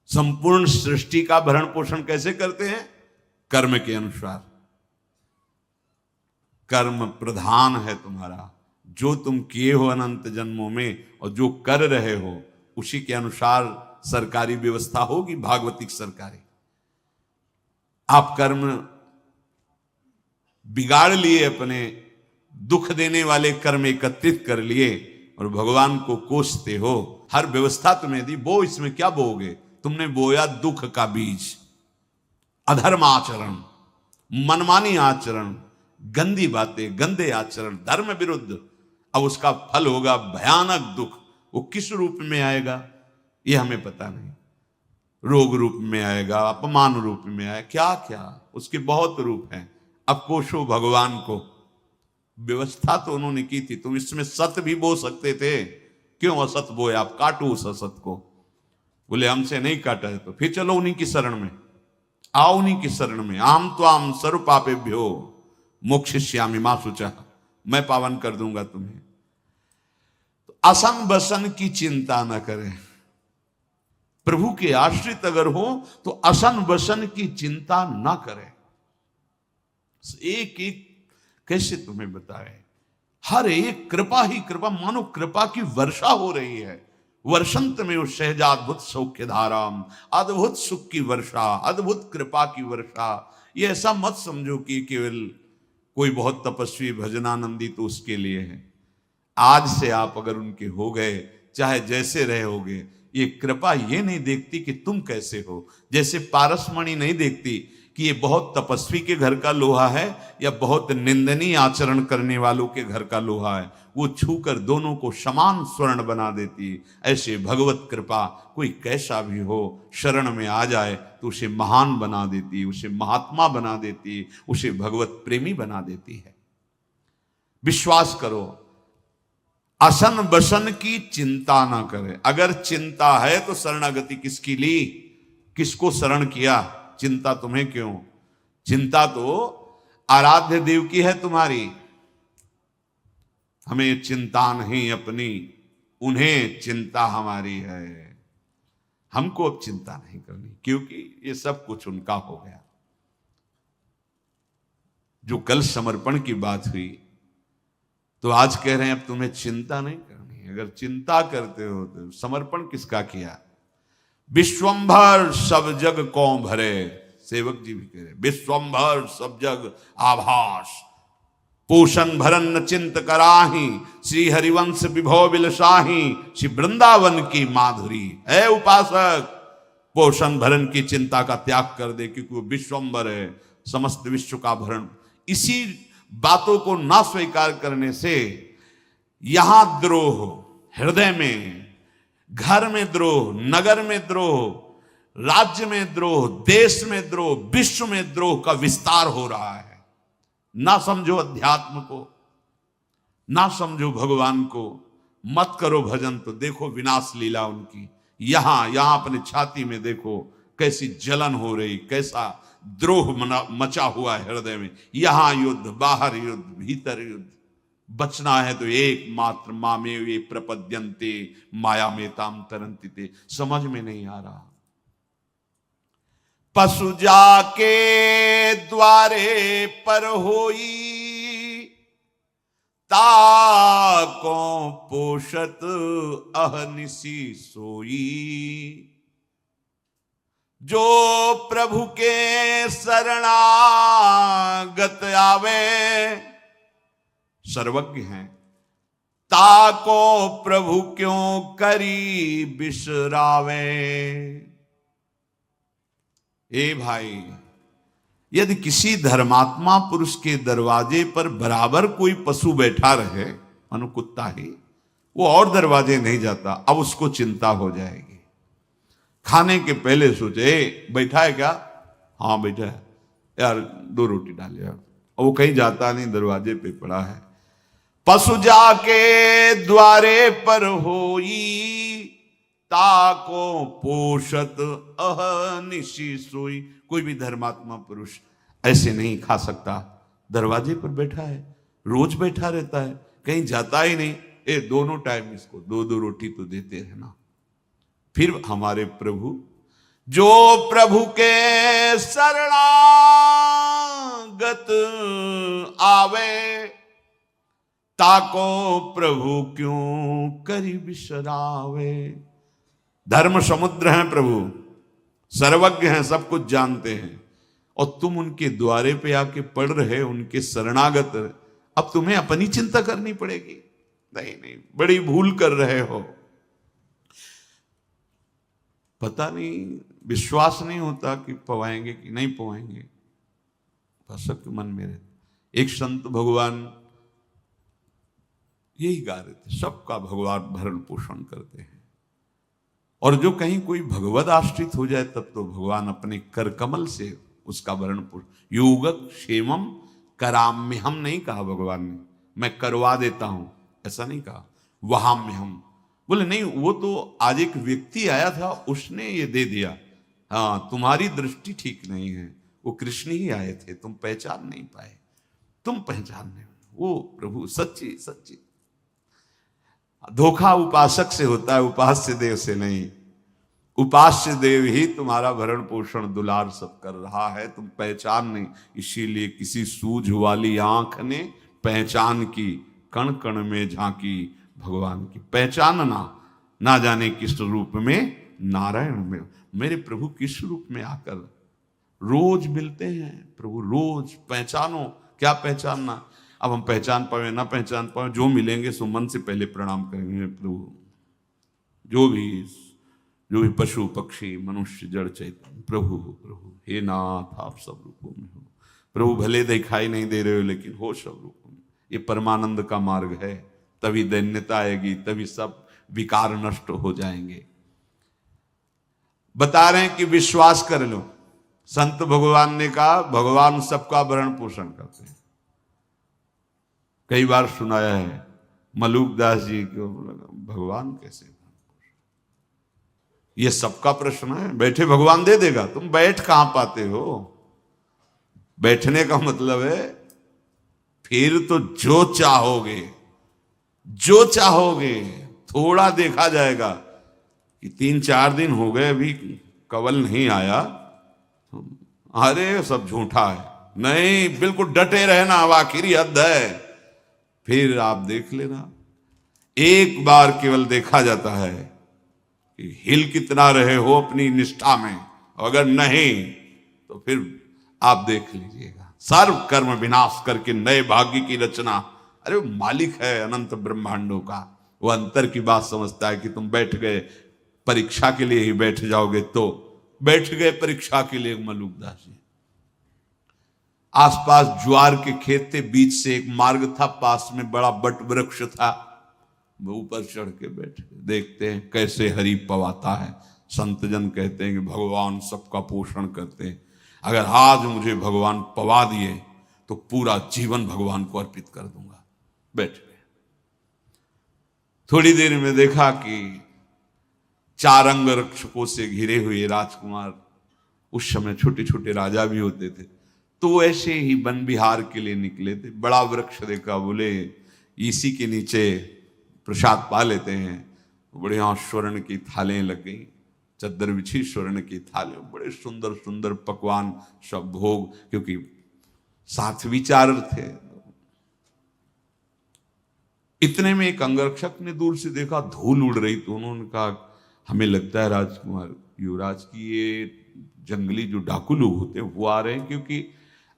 संपूर्ण सृष्टि का भरण पोषण कैसे करते हैं? कर्म के अनुसार। कर्म प्रधान है तुम्हारा। जो तुम किए हो अनंत जन्मों में और जो कर रहे हो उसी के अनुसार सरकारी व्यवस्था होगी, भागवतिक सरकारी। आप कर्म बिगाड़ लिए, अपने दुख देने वाले कर्म एकत्रित कर लिए और भगवान को कोसते हो। हर व्यवस्था तुम्हें दी, बो इसमें क्या बोओगे? तुमने बोया दुख का बीज, अधर्म आचरण, मनमानी आचरण, गंदी बातें, गंदे आचरण, धर्म विरुद्ध। अब उसका फल होगा भयानक दुख। वो किस रूप में आएगा ये हमें पता नहीं। रोग रूप में आएगा, अपमान रूप में आएगा, क्या क्या उसके बहुत रूप हैं। अब कोशो भगवान को। व्यवस्था तो उन्होंने की थी, तुम इसमें सत भी बो सकते थे, क्यों असत बोए? आप काटो उस असत को। बोले हमसे नहीं काटा है तो फिर चलो उन्हीं की शरण में, आओ उन्हीं की शरण में। आम तो आम सर्व पापेभ्यो मोक्षयिष्यामि मा शुचः, मैं पावन कर दूंगा तुम्हें। तो असन बसन की चिंता न करें। प्रभु के आश्रित अगर हो तो असन बसन की चिंता न करें। एक एक कैसे तुम्हें बताए, हर एक कृपा ही कृपा, मानो कृपा की वर्षा हो रही है। वर्षंत में उस सहजाद्भुत सौख्य धाराम, अद्भुत सुख की वर्षा, अद्भुत कृपा की वर्षा। ये ऐसा मत समझो कि केवल कोई बहुत तपस्वी भजनानंदी तो उसके लिए है। आज से आप अगर उनके हो गए, चाहे जैसे रहे होगे, ये कृपा ये नहीं देखती कि तुम कैसे हो। जैसे पारसमणि नहीं देखती कि ये बहुत तपस्वी के घर का लोहा है या बहुत निंदनीय आचरण करने वालों के घर का लोहा है, वो छूकर दोनों को समान स्वर्ण बना देती। ऐसे भगवत कृपा कोई कैसा भी हो शरण में आ जाए तो उसे महान बना देती, उसे महात्मा बना देती, उसे भगवत प्रेमी बना देती है। विश्वास करो, असन बसन की चिंता ना करे। अगर चिंता है तो शरणागति किसकी ली, किसको शरण किया? चिंता तुम्हें क्यों? चिंता तो आराध्य देव की है तुम्हारी। हमें चिंता नहीं अपनी, उन्हें चिंता हमारी है। हमको अब चिंता नहीं करनी, क्योंकि ये सब कुछ उनका हो गया। जो कल समर्पण की बात हुई तो आज कह रहे हैं अब तुम्हें चिंता नहीं करनी। अगर चिंता करते हो तो समर्पण किसका किया? विश्वंभर सब जग को भरे, सेवक जी भी कह रहे विश्वंभर सब जग आभास, पोषण भरन न चिंत कराही, श्री हरिवंश विभव बिलसाही, श्री वृंदावन की माधुरी। है उपासक, पोषण भरण की चिंता का त्याग कर दे, क्योंकि वो विश्वंभर है, समस्त विश्व का भरण। इसी बातों को ना स्वीकार करने से यहां द्रोह, हृदय में, घर में द्रोह, नगर में द्रोह, राज्य में द्रोह, देश में द्रोह, विश्व में द्रोह का विस्तार हो रहा है। ना समझो अध्यात्म को, ना समझो भगवान को, मत करो भजन तो देखो विनाश लीला उनकी। यहां अपने छाती में देखो कैसी जलन हो रही, कैसा द्रोह मचा हुआ है हृदय में। यहां युद्ध, बाहर युद्ध, भीतर युद्ध। बचना है तो एकमात्र मामेव ये प्रपद्यन्ते माया में ताम तरंति ते। समझ में नहीं आ रहा। पशु जाके द्वारे पर होई, ताको पोषत अहनिसी सोई। जो प्रभु के शरणागत आवे, सर्वज्ञ हैं, ताको प्रभु क्यों करी बिसरावे। ए भाई, यदि किसी धर्मात्मा पुरुष के दरवाजे पर बराबर कोई पशु बैठा रहे, मानो कुत्ता ही, वो और दरवाजे नहीं जाता, अब उसको चिंता हो जाएगी। खाने के पहले सोचे बैठा है क्या, हाँ बैठा है, यार 2 रोटी डाल यार, और वो कहीं जाता नहीं, दरवाजे पे पड़ा है। पशु जाके द्वारे पर होई, ताको पोषत अहनिशि सोई। कोई भी धर्मात्मा पुरुष ऐसे नहीं खा सकता, दरवाजे पर बैठा है, रोज बैठा रहता है, कहीं जाता ही नहीं। दोनों टाइम इसको 2-2 रोटी तो देते रहना। फिर हमारे प्रभु, जो प्रभु के शरणागत आवे, ताको प्रभु क्यों करी बिसरावे। धर्म समुद्र हैं प्रभु, सर्वज्ञ हैं, सब कुछ जानते हैं, और तुम उनके द्वारे पे आके पढ़ रहे, उनके शरणागत। अब तुम्हें अपनी चिंता करनी पड़ेगी? नहीं नहीं, बड़ी भूल कर रहे हो। पता नहीं, विश्वास नहीं होता कि पवाएंगे कि नहीं पवाएंगे, भसक मन में रहता। एक संत भगवान यही गा रहे थे, सबका भगवान भरण पोषण करते हैं, और जो कहीं कोई भगवत आश्रित हो जाए तब तो भगवान अपने कर कमल से उसका भरण पोषण। योगक क्षेमम कराम्य हम नहीं कहा भगवान ने, मैं करवा देता हूं, ऐसा नहीं कहा। वहां में हम बोले नहीं, वो तो आज एक व्यक्ति आया था, उसने ये दे दिया। हाँ, तुम्हारी दृष्टि ठीक नहीं है, वो कृष्ण ही आए थे, तुम पहचान नहीं पाए, तुम पहचान नहीं। वो प्रभु सच्ची सच्ची। धोखा उपासक से होता है, उपास्य देव से नहीं। उपास्य देव ही तुम्हारा भरण पोषण दुलार सब कर रहा है, तुम पहचान नहीं। इसीलिए किसी सूझ वाली आंख ने पहचान की, कण कण में झांकी भगवान की। पहचानना, ना जाने किस रूप में, नारायण में। मेरे प्रभु किस रूप में आकर रोज मिलते हैं प्रभु, रोज। पहचानो, क्या पहचानना? अब हम पहचान पाए ना पहचान पाए, जो मिलेंगे सो मन से पहले प्रणाम करेंगे प्रभु। जो भी पशु पक्षी मनुष्य जड़ चैतन्य, प्रभु प्रभु हे नाथ आप सब रूपों में हो। प्रभु भले दिखाई नहीं दे रहे हो, लेकिन हो सब रूपों में। ये परमानंद का मार्ग है, तभी दैन्यता आएगी, तभी सब विकार नष्ट हो जाएंगे। बता रहे हैं कि विश्वास कर लो। संत भगवान ने कहा भगवान सबका भरण पोषण करते हैं। कई बार सुनाया है मलूक दास जी को, भगवान कैसे? ये सबका प्रश्न है। बैठे भगवान दे देगा, तुम बैठ कहां पाते हो? बैठने का मतलब है फिर तो जो चाहोगे थोड़ा देखा जाएगा कि 3-4 दिन हो गए अभी कवल नहीं आया, अरे सब झूठा है। नहीं, बिल्कुल डटे रहना, अब आखिरी हद है। फिर आप देख लेना, एक बार केवल देखा जाता है कि हिल कितना रहे हो अपनी निष्ठा में। अगर नहीं तो फिर आप देख लीजिएगा। सर्व कर्म विनाश करके नए भाग्य की रचना। अरे वो मालिक है अनंत ब्रह्मांडों का, वो अंतर की बात समझता है कि तुम बैठ गए परीक्षा के लिए ही बैठ जाओगे, तो बैठ गए परीक्षा के लिए। मलुकदास जी, आसपास ज्वार के खेत थे, बीच से एक मार्ग था, पास में बड़ा बट वृक्ष था, वो ऊपर चढ़ के बैठे, देखते हैं कैसे हरि पवाता है। संतजन कहते हैं कि भगवान सबका पोषण करते हैं, अगर आज मुझे भगवान पवा दिए तो पूरा जीवन भगवान को अर्पित कर दूंगा। बैठ गए। थोड़ी देर में देखा कि 4 अंगरक्षकों से घिरे हुए राजकुमार, उस समय छोटे छोटे राजा भी होते थे, तो ऐसे ही वन विहार के लिए निकले थे। बड़ा वृक्ष देखा, बोले इसी के नीचे प्रसाद पा लेते हैं। बड़े यहाँ स्वर्ण की थालें लग गई, चद्दर बिछी, स्वर्ण की थाले, बड़े सुंदर सुंदर पकवान, सब भोग, क्योंकि साथ विचार थे। इतने में एक अंगरक्षक ने दूर से देखा धूल उड़ रही, तो उन्होंने कहा हमें लगता है राजकुमार युवराज की ये जंगली जो डाकू लोग होते हैं वो आ रहे हैं, क्योंकि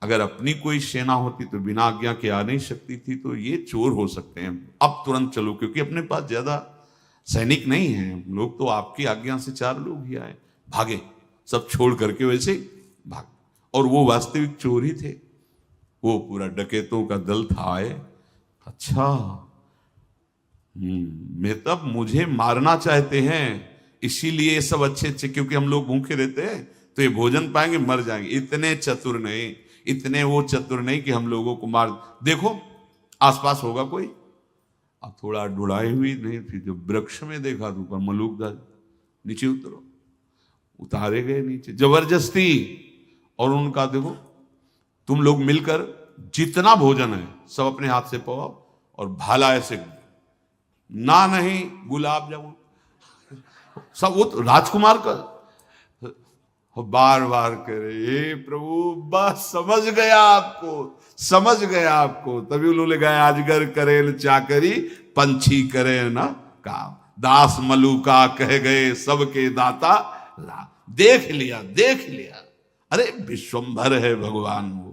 अगर अपनी कोई सेना होती तो बिना आज्ञा के आ नहीं सकती थी, तो ये चोर हो सकते हैं, अब तुरंत चलो, क्योंकि अपने पास ज्यादा सैनिक नहीं है, हम लोग तो आपकी आज्ञा से 4 लोग ही आए। भागे, सब छोड़ करके वैसे ही भाग। और वो वास्तविक चोर ही थे, वो पूरा डकैतों का दल था। आए, अच्छा मैं तब मुझे मारना चाहते हैं, इसीलिए ये सब अच्छे अच्छे, क्योंकि हम लोग भूखे रहते हैं तो ये भोजन पाएंगे मर जाएंगे। इतने चतुर नहीं, इतने वो चतुर नहीं कि हम लोगों को मार। देखो आसपास होगा कोई, अब थोड़ा डुड़ाई हुई नहीं, फिर जो वृक्ष में देखा तो ऊपर मलूकदार, नीचे उतरो, उतारे गए नीचे जबरदस्ती। और उनका देखो, तुम लोग मिलकर जितना भोजन है सब अपने हाथ से पवाओ, और भाला ऐसे ना, नहीं गुलाब जामुन सब, वो तो राजकुमार का बार बार करे, हे प्रभु बस समझ गया आपको, समझ गया आपको। तभी उन्होंने गया, अजगर करे न चाकरी, पंछी करे ना काम, दास मलूका कह गए सबके दाता ला। देख लिया, देख लिया, अरे विश्वंभर है भगवान। वो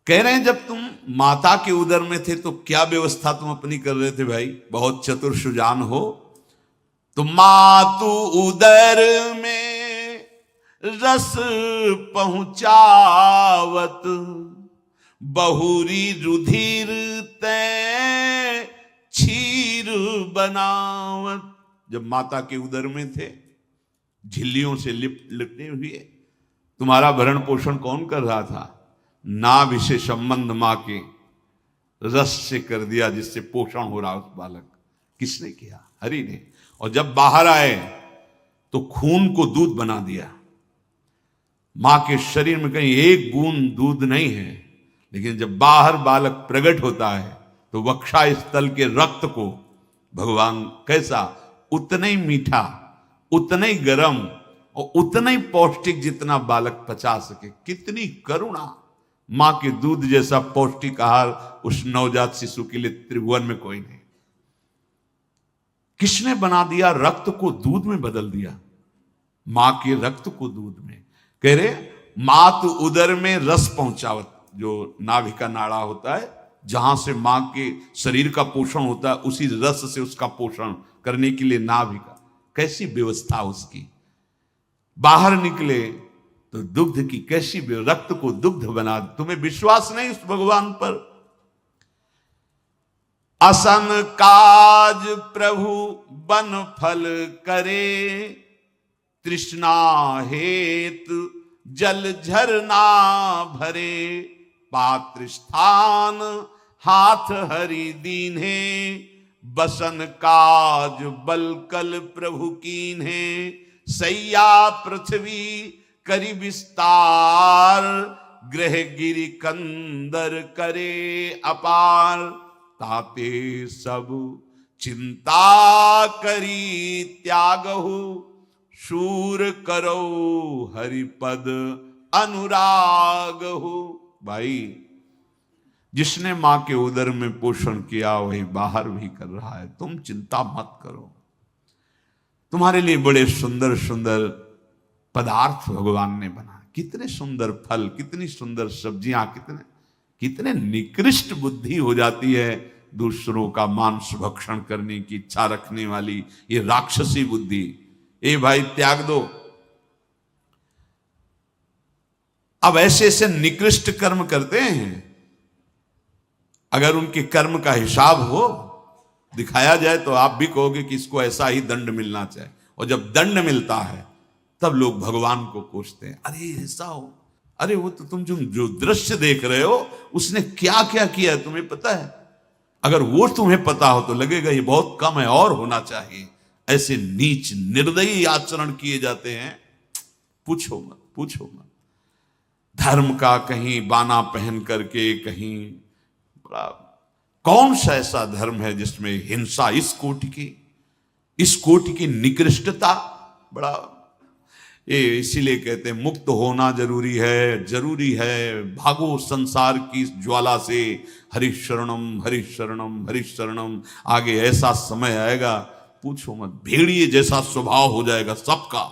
कह रहे हैं जब तुम माता के उदर में थे तो क्या व्यवस्था तुम अपनी कर रहे थे भाई, बहुत चतुर सुजान हो। तो मातु उदर में रस पहुंचावत, बहुरी रुधिर तै क्षीर बनावत। जब माता के उदर में थे, झिल्लियों से लिपटे हुए, तुम्हारा भरण पोषण कौन कर रहा था? नाभि से संबंध मां के रस से कर दिया, जिससे पोषण हो रहा उस बालक। किसने किया? हरि ने। और जब बाहर आए तो खून को दूध बना दिया। मां के शरीर में कहीं एक बूंद दूध नहीं है, लेकिन जब बाहर बालक प्रकट होता है तो वक्षा स्थल के रक्त को भगवान कैसा, उतना ही मीठा, उतना ही गर्म और उतना ही पौष्टिक जितना बालक पचा सके। कितनी करुणा! मां के दूध जैसा पौष्टिक आहार उस नवजात शिशु के लिए त्रिभुवन में कोई नहीं। किसने बना दिया? रक्त को दूध में बदल दिया, मां के रक्त को दूध में। कह रहे मातु उदर में रस पहुंचावत, जो नाभि का नाड़ा होता है जहां से मां के शरीर का पोषण होता है, उसी रस से उसका पोषण करने के लिए नाभि का कैसी व्यवस्था उसकी। बाहर निकले तो दुग्ध की कैसी, रक्त को दुग्ध बना। तुम्हें विश्वास नहीं उस भगवान पर? असन काज प्रभु बन फल करे, तृष्णा हेतु जल झरना भरे, पात्र स्थान हाथ हरि दीन्हे, बसन काज बलकल प्रभु कीन्हे, सैया पृथ्वी करी विस्तार, ग्रह गिरि कंदर करे अपार, ताते सब चिंता करी त्यागहु, शूर करो हरिपद अनुरागहु। भाई, जिसने मां के उदर में पोषण किया वही बाहर भी कर रहा है, तुम चिंता मत करो। तुम्हारे लिए बड़े सुंदर सुंदर पदार्थ भगवान ने बना, कितने सुंदर फल, कितनी सुंदर सब्जियां, कितने निकृष्ट बुद्धि हो जाती है दूसरों का मांस भक्षण करने की इच्छा रखने वाली ये राक्षसी बुद्धि। ए भाई त्याग दो। अब ऐसे ऐसे निकृष्ट कर्म करते हैं, अगर उनके कर्म का हिसाब हो, दिखाया जाए तो आप भी कहोगे कि इसको ऐसा ही दंड मिलना चाहिए। और जब दंड मिलता है तब लोग भगवान को कोसते हैं, अरे ऐसा हो, अरे वो तो तुम जो दृश्य देख रहे हो उसने क्या क्या किया है तुम्हें पता है? अगर वो तुम्हें पता हो तो लगेगा ये बहुत कम है, और होना चाहिए। ऐसे नीच निर्दयी आचरण किए जाते हैं, पूछो मत, पूछो मत। धर्म का कहीं बाना पहन करके, कहीं बड़ा, कौन सा ऐसा धर्म है जिसमें हिंसा इस कोटि की निकृष्टता, बड़ा ये इसीलिए कहते हैं मुक्त होना जरूरी है, भागो संसार की ज्वाला से, हरिशरणम हरिशरणम हरिशरणम। आगे ऐसा समय आएगा पूछो मत, भेड़िए जैसा स्वभाव हो जाएगा सबका,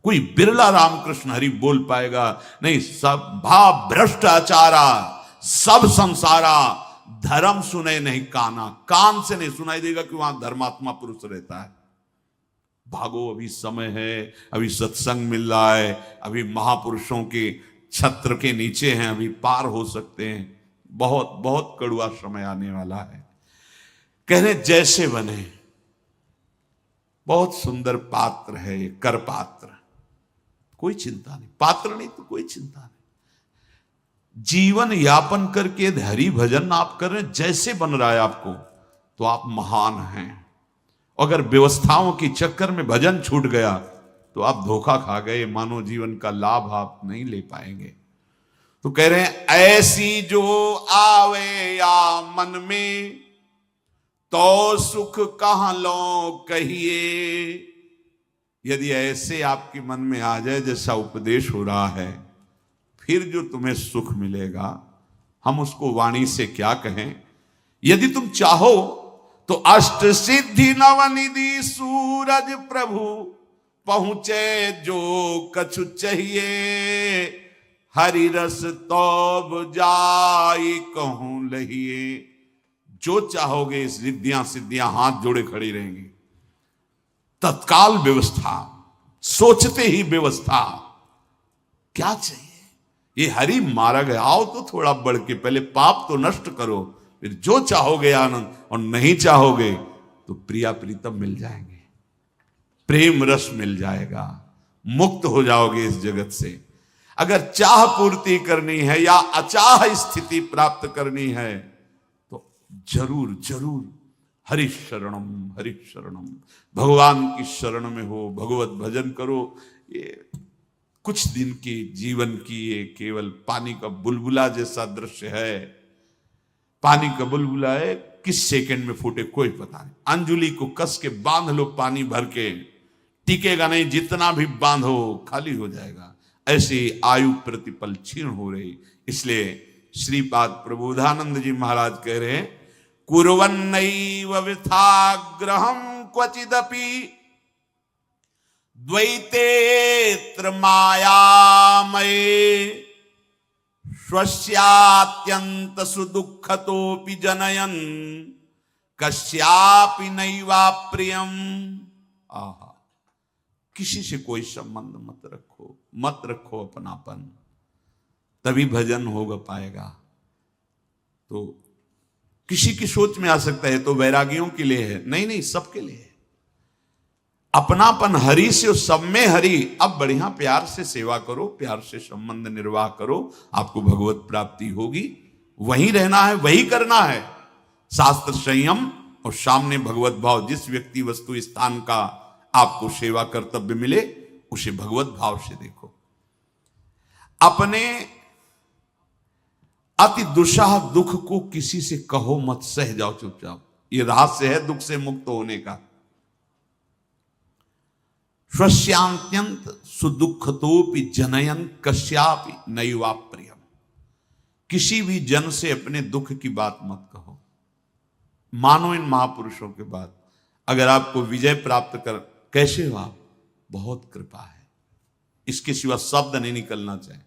कोई बिरला रामकृष्ण हरि बोल पाएगा, नहीं सब भाव भ्रष्टाचारा सब संसारा, धर्म सुने नहीं काना, कान से नहीं सुनाई देगा कि वहां धर्मात्मा पुरुष रहता है। भागो, अभी समय है, अभी सत्संग मिल रहा है, अभी महापुरुषों के छत्र के नीचे हैं, अभी पार हो सकते हैं। बहुत बहुत कड़वा समय आने वाला है। कह रहे जैसे बने, बहुत सुंदर पात्र है ये, कर पात्र, कोई चिंता नहीं, पात्र नहीं तो कोई चिंता नहीं। जीवन यापन करके हरि भजन आप कर रहे हैं, जैसे बन रहा है आपको, तो आप महान हैं। अगर व्यवस्थाओं की चक्कर में भजन छूट गया तो आप धोखा खा गए, मानव जीवन का लाभ आप नहीं ले पाएंगे। तो कह रहे हैं ऐसी जो आवे या मन में, तो सुख कहां लो कहिए। यदि ऐसे आपके मन में आ जाए जैसा उपदेश हो रहा है, फिर जो तुम्हें सुख मिलेगा हम उसको वाणी से क्या कहें। यदि तुम चाहो तो अष्ट सिद्धि नवनिधि सूरज प्रभु पहुंचे जो कछु चाहिए। हरि रस तौब जाई कहूं लहिए। जो चाहोगे सिद्धियां सिद्धियां हाथ जोड़े खड़ी रहेंगी। तत्काल व्यवस्था, सोचते ही व्यवस्था, क्या चाहिए। ये हरि मारा गया, आओ तो थोड़ा बढ़ के पहले पाप तो नष्ट करो, फिर जो चाहोगे आनंद, और नहीं चाहोगे तो प्रिया प्रीतम मिल जाएंगे, प्रेम रस मिल जाएगा, मुक्त हो जाओगे इस जगत से। अगर चाह पूर्ति करनी है या अचाह स्थिति प्राप्त करनी है तो जरूर जरूर हरि शरणम, हरि शरणम, भगवान की शरण में हो, भगवत भजन करो। ये कुछ दिन के जीवन की ये केवल पानी का बुलबुला जैसा दृश्य है। पानी का बुलबुला है, किस सेकंड में फूटे कोई पता नहीं। अंजुली को कस के बांध लो पानी भर के, टिकेगा नहीं, जितना भी बांधो खाली हो जाएगा। ऐसे आयु प्रतिपल क्षीण हो रही। इसलिए श्रीपाद प्रबोधानंद जी महाराज कह रहे हैं, कुर्वन्नैव वृथाग्रहं क्वचिदपि द्वैतेत्र मायामये। स्वस्यात्यंत सुदुःखतोपि जनयन् कस्यापि नैवाप्रियम्। आहा, किसी से कोई संबंध मत रखो अपनापन, तभी भजन होगा पाएगा। तो किसी की सोच में आ सकता है तो वैरागियों के लिए है, नहीं नहीं, सबके लिए है। अपनापन हरि से, सब में हरि। अब बढ़िया प्यार से सेवा करो, प्यार से संबंध निर्वाह करो, आपको भगवत प्राप्ति होगी। वहीं रहना है, वही करना है। शास्त्र संयम और सामने भगवत भाव। जिस व्यक्ति वस्तु स्थान का आपको सेवा कर्तव्य मिले, उसे भगवत भाव से देखो। अपने अति दुस्साह दुख को किसी से कहो मत, सह जाओ चुपचाप। ये रहस्य है दुख से मुक्त होने का। स्वस्यांत्यंत सुदुःखतोपि जनयन कस्यापि नैवाप्रियम। किसी भी जन से अपने दुख की बात मत कहो। मानो इन महापुरुषों के बाद अगर आपको विजय प्राप्त कर, कैसे हो आप, बहुत कृपा है, इसके सिवा शब्द नहीं निकलना चाहिए।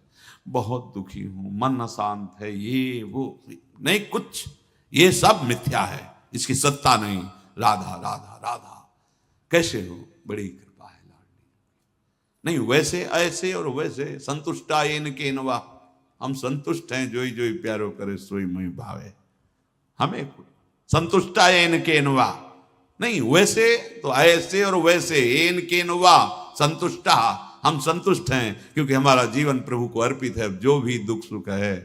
बहुत दुखी हूं, मन अशांत है, ये वो नहीं, कुछ ये सब मिथ्या है, इसकी सत्ता नहीं। राधा राधा राधा, कैसे हो, बड़ी कृपा है लाडली। नहीं वैसे ऐसे और वैसे, संतुष्टा येन केनवा, हम संतुष्ट हैं, जोई जोई प्यारो करे सोई मोहि भावे। हमें संतुष्टा येन केनवा, नहीं वैसे तो ऐसे और वैसे, येन केनवा संतुष्टा, हम संतुष्ट हैं क्योंकि हमारा जीवन प्रभु को अर्पित है। जो भी दुख सुख है,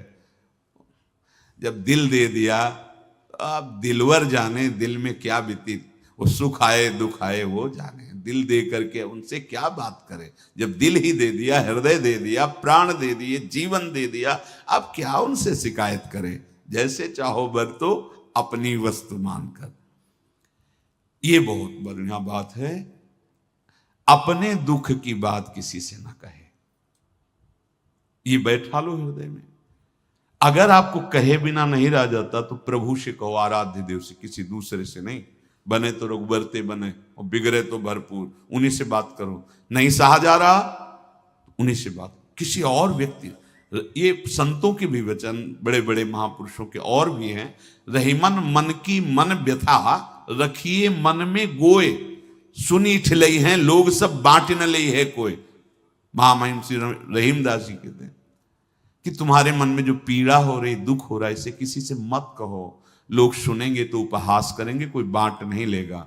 जब दिल दे दिया तो आप दिलवर जाने दिल में क्या बीती। वो सुख आए दुख आए वो जाने, दिल दे करके उनसे क्या बात करें। जब दिल ही दे दिया, हृदय दे दिया, प्राण दे दिए, जीवन दे दिया, अब क्या उनसे शिकायत करें। जैसे चाहो बरतो, अपनी वस्तु मानकर। ये बहुत बढ़िया बात है। अपने दुख की बात किसी से ना कहे, ये बैठा लो हृदय में। अगर आपको कहे बिना नहीं रह जाता तो प्रभु से कहो, आराध्य देव से, किसी दूसरे से नहीं। बने तो रघुबरते बने और बिगड़े तो भरपूर, उन्हीं से बात करो। नहीं सहा जा रहा, उन्हीं से बात। किसी और व्यक्ति, ये संतों के भी वचन, बड़े बड़े महापुरुषों के और भी हैं। रहीमन मन की मन व्यथा, रखिए मन में गोए, सुनी ठिलई हैं लोग सब बांट न लई है कोई। महामहिम श्री रहीमदास जी कहते हैं कि तुम्हारे मन में जो पीड़ा हो रही, दुख हो रहा है, इसे किसी से मत कहो। लोग सुनेंगे तो उपहास करेंगे, कोई बांट नहीं लेगा।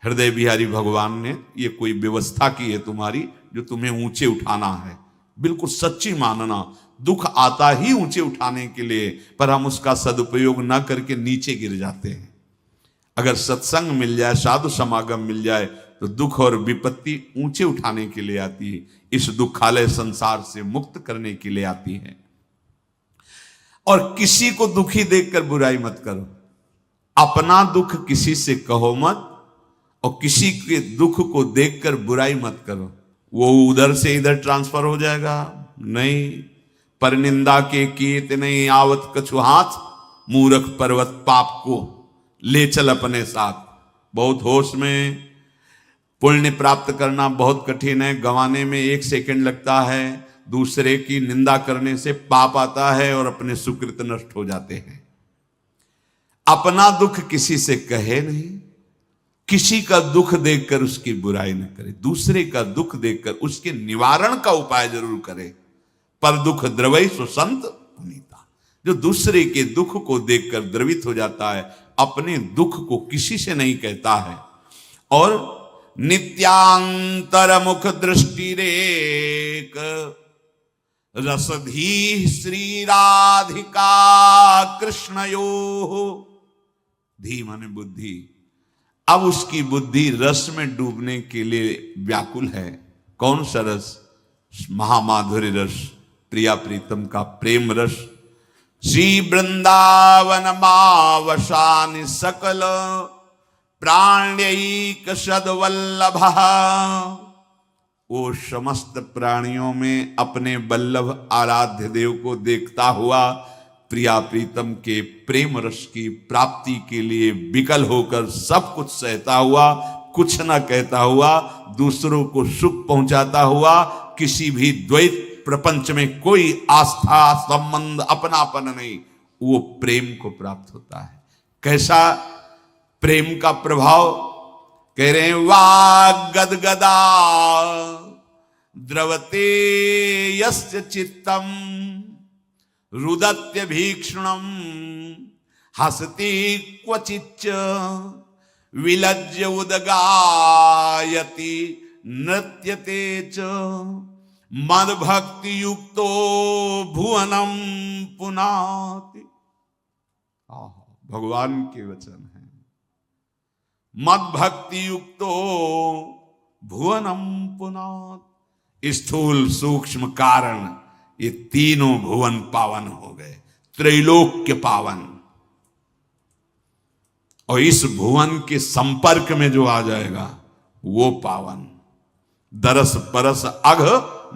हृदय बिहारी भगवान ने ये कोई व्यवस्था की है तुम्हारी, जो तुम्हें ऊंचे उठाना है। बिल्कुल सच्ची मानना, दुख आता ही ऊंचे उठाने के लिए, पर हम उसका सदुपयोग ना करके नीचे गिर जाते हैं। अगर सत्संग मिल जाए, साधु समागम मिल जाए, तो दुख और विपत्ति ऊंचे उठाने के लिए आती है, इस दुखालय संसार से मुक्त करने के लिए आती है। और किसी को दुखी देखकर बुराई मत करो, अपना दुख किसी से कहो मत, और किसी के दुख को देखकर बुराई मत करो। वो उधर से इधर ट्रांसफर हो जाएगा, नहीं। पर निंदा के कीत नहीं आवत कछु हाथ, मूर्ख पर्वत पाप को ले चल अपने साथ। बहुत होश में। पुण्य प्राप्त करना बहुत कठिन है, गंवाने में 1 सेकंड लगता है। दूसरे की निंदा करने से पाप आता है और अपने सुकृत नष्ट हो जाते हैं। अपना दुख किसी से कहे नहीं, किसी का दुख देखकर उसकी बुराई न करे, दूसरे का दुख देखकर उसके निवारण का उपाय जरूर करे। पर दुख द्रवई सुसंत पुनीता, जो दूसरे के दुख को देखकर द्रवित हो जाता है, अपने दुख को किसी से नहीं कहता है। और नित्यांतर मुख दृष्टि रेक, रसधी श्री राधिका कृष्णयो। धी माने बुद्धि। अब उसकी बुद्धि रस में डूबने के लिए व्याकुल है। कौन सा रस? महामाधुर्य रस, प्रिया प्रीतम का प्रेम रस। श्री वृंदावन मावसानि सकल प्राण्यैक सद्वल्लभ। वो समस्त प्राणियों में अपने वल्लभ आराध्य देव को देखता हुआ, प्रिया प्रीतम के प्रेम रस की प्राप्ति के लिए विकल होकर सब कुछ सहता हुआ, कुछ न कहता हुआ, दूसरों को सुख पहुंचाता हुआ, किसी भी द्वैत प्रपंच में कोई आस्था संबंध अपनापन नहीं, वो प्रेम को प्राप्त होता है। कैसा प्रेम का प्रभाव? कह रहे हैं, वाग गदगदा द्रवते यस्य चित्तम रुदत्य भीक्षणम हसति क्वचिच्च विलज्य उदगायति नृत्यते च मद भक्ति युक्तो भुवनम पुनाति। भगवान के वचन है। मद भक्ति युक्तो भुवनम पुनाति। स्थूल सूक्ष्म कारण, ये तीनों भुवन पावन हो गए, त्रैलोक्य पावन। और इस भुवन के संपर्क में जो आ जाएगा वो पावन। दरस परस अघ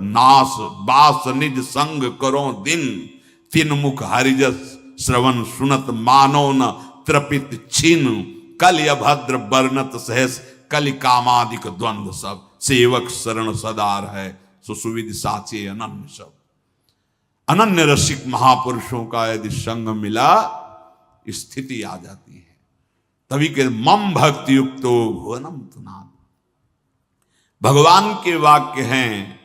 नास बास निज संग करो दिन, तीन मुख हरिजस श्रवण सुनत मानो न त्रपित छीन। कल अभद्र बरनत सहस कलि कामादिक द्वंद्व सब, सेवक शरण सदार है सो सुविध साचे अनन्य सब। अनन्य रसिक महापुरुषों का यदि संग मिला, स्थिति आ जाती है। तभी के मम भक्ति युक्तो भुवनम पुनाति। भगवान के वाक्य हैं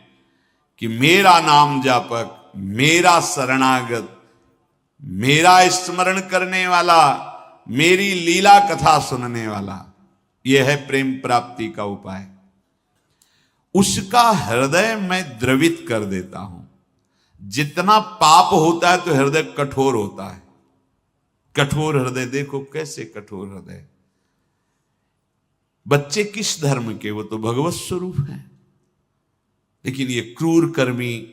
कि मेरा नाम जापक, मेरा शरणागत, मेरा स्मरण करने वाला, मेरी लीला कथा सुनने वाला, यह है प्रेम प्राप्ति का उपाय। उसका हृदय मैं द्रवित कर देता हूं। जितना पाप होता है तो हृदय कठोर होता है। कठोर हृदय, देखो कैसे कठोर हृदय। बच्चे किस धर्म के? वो तो भगवत स्वरूप है। लेकिन ये क्रूर कर्मी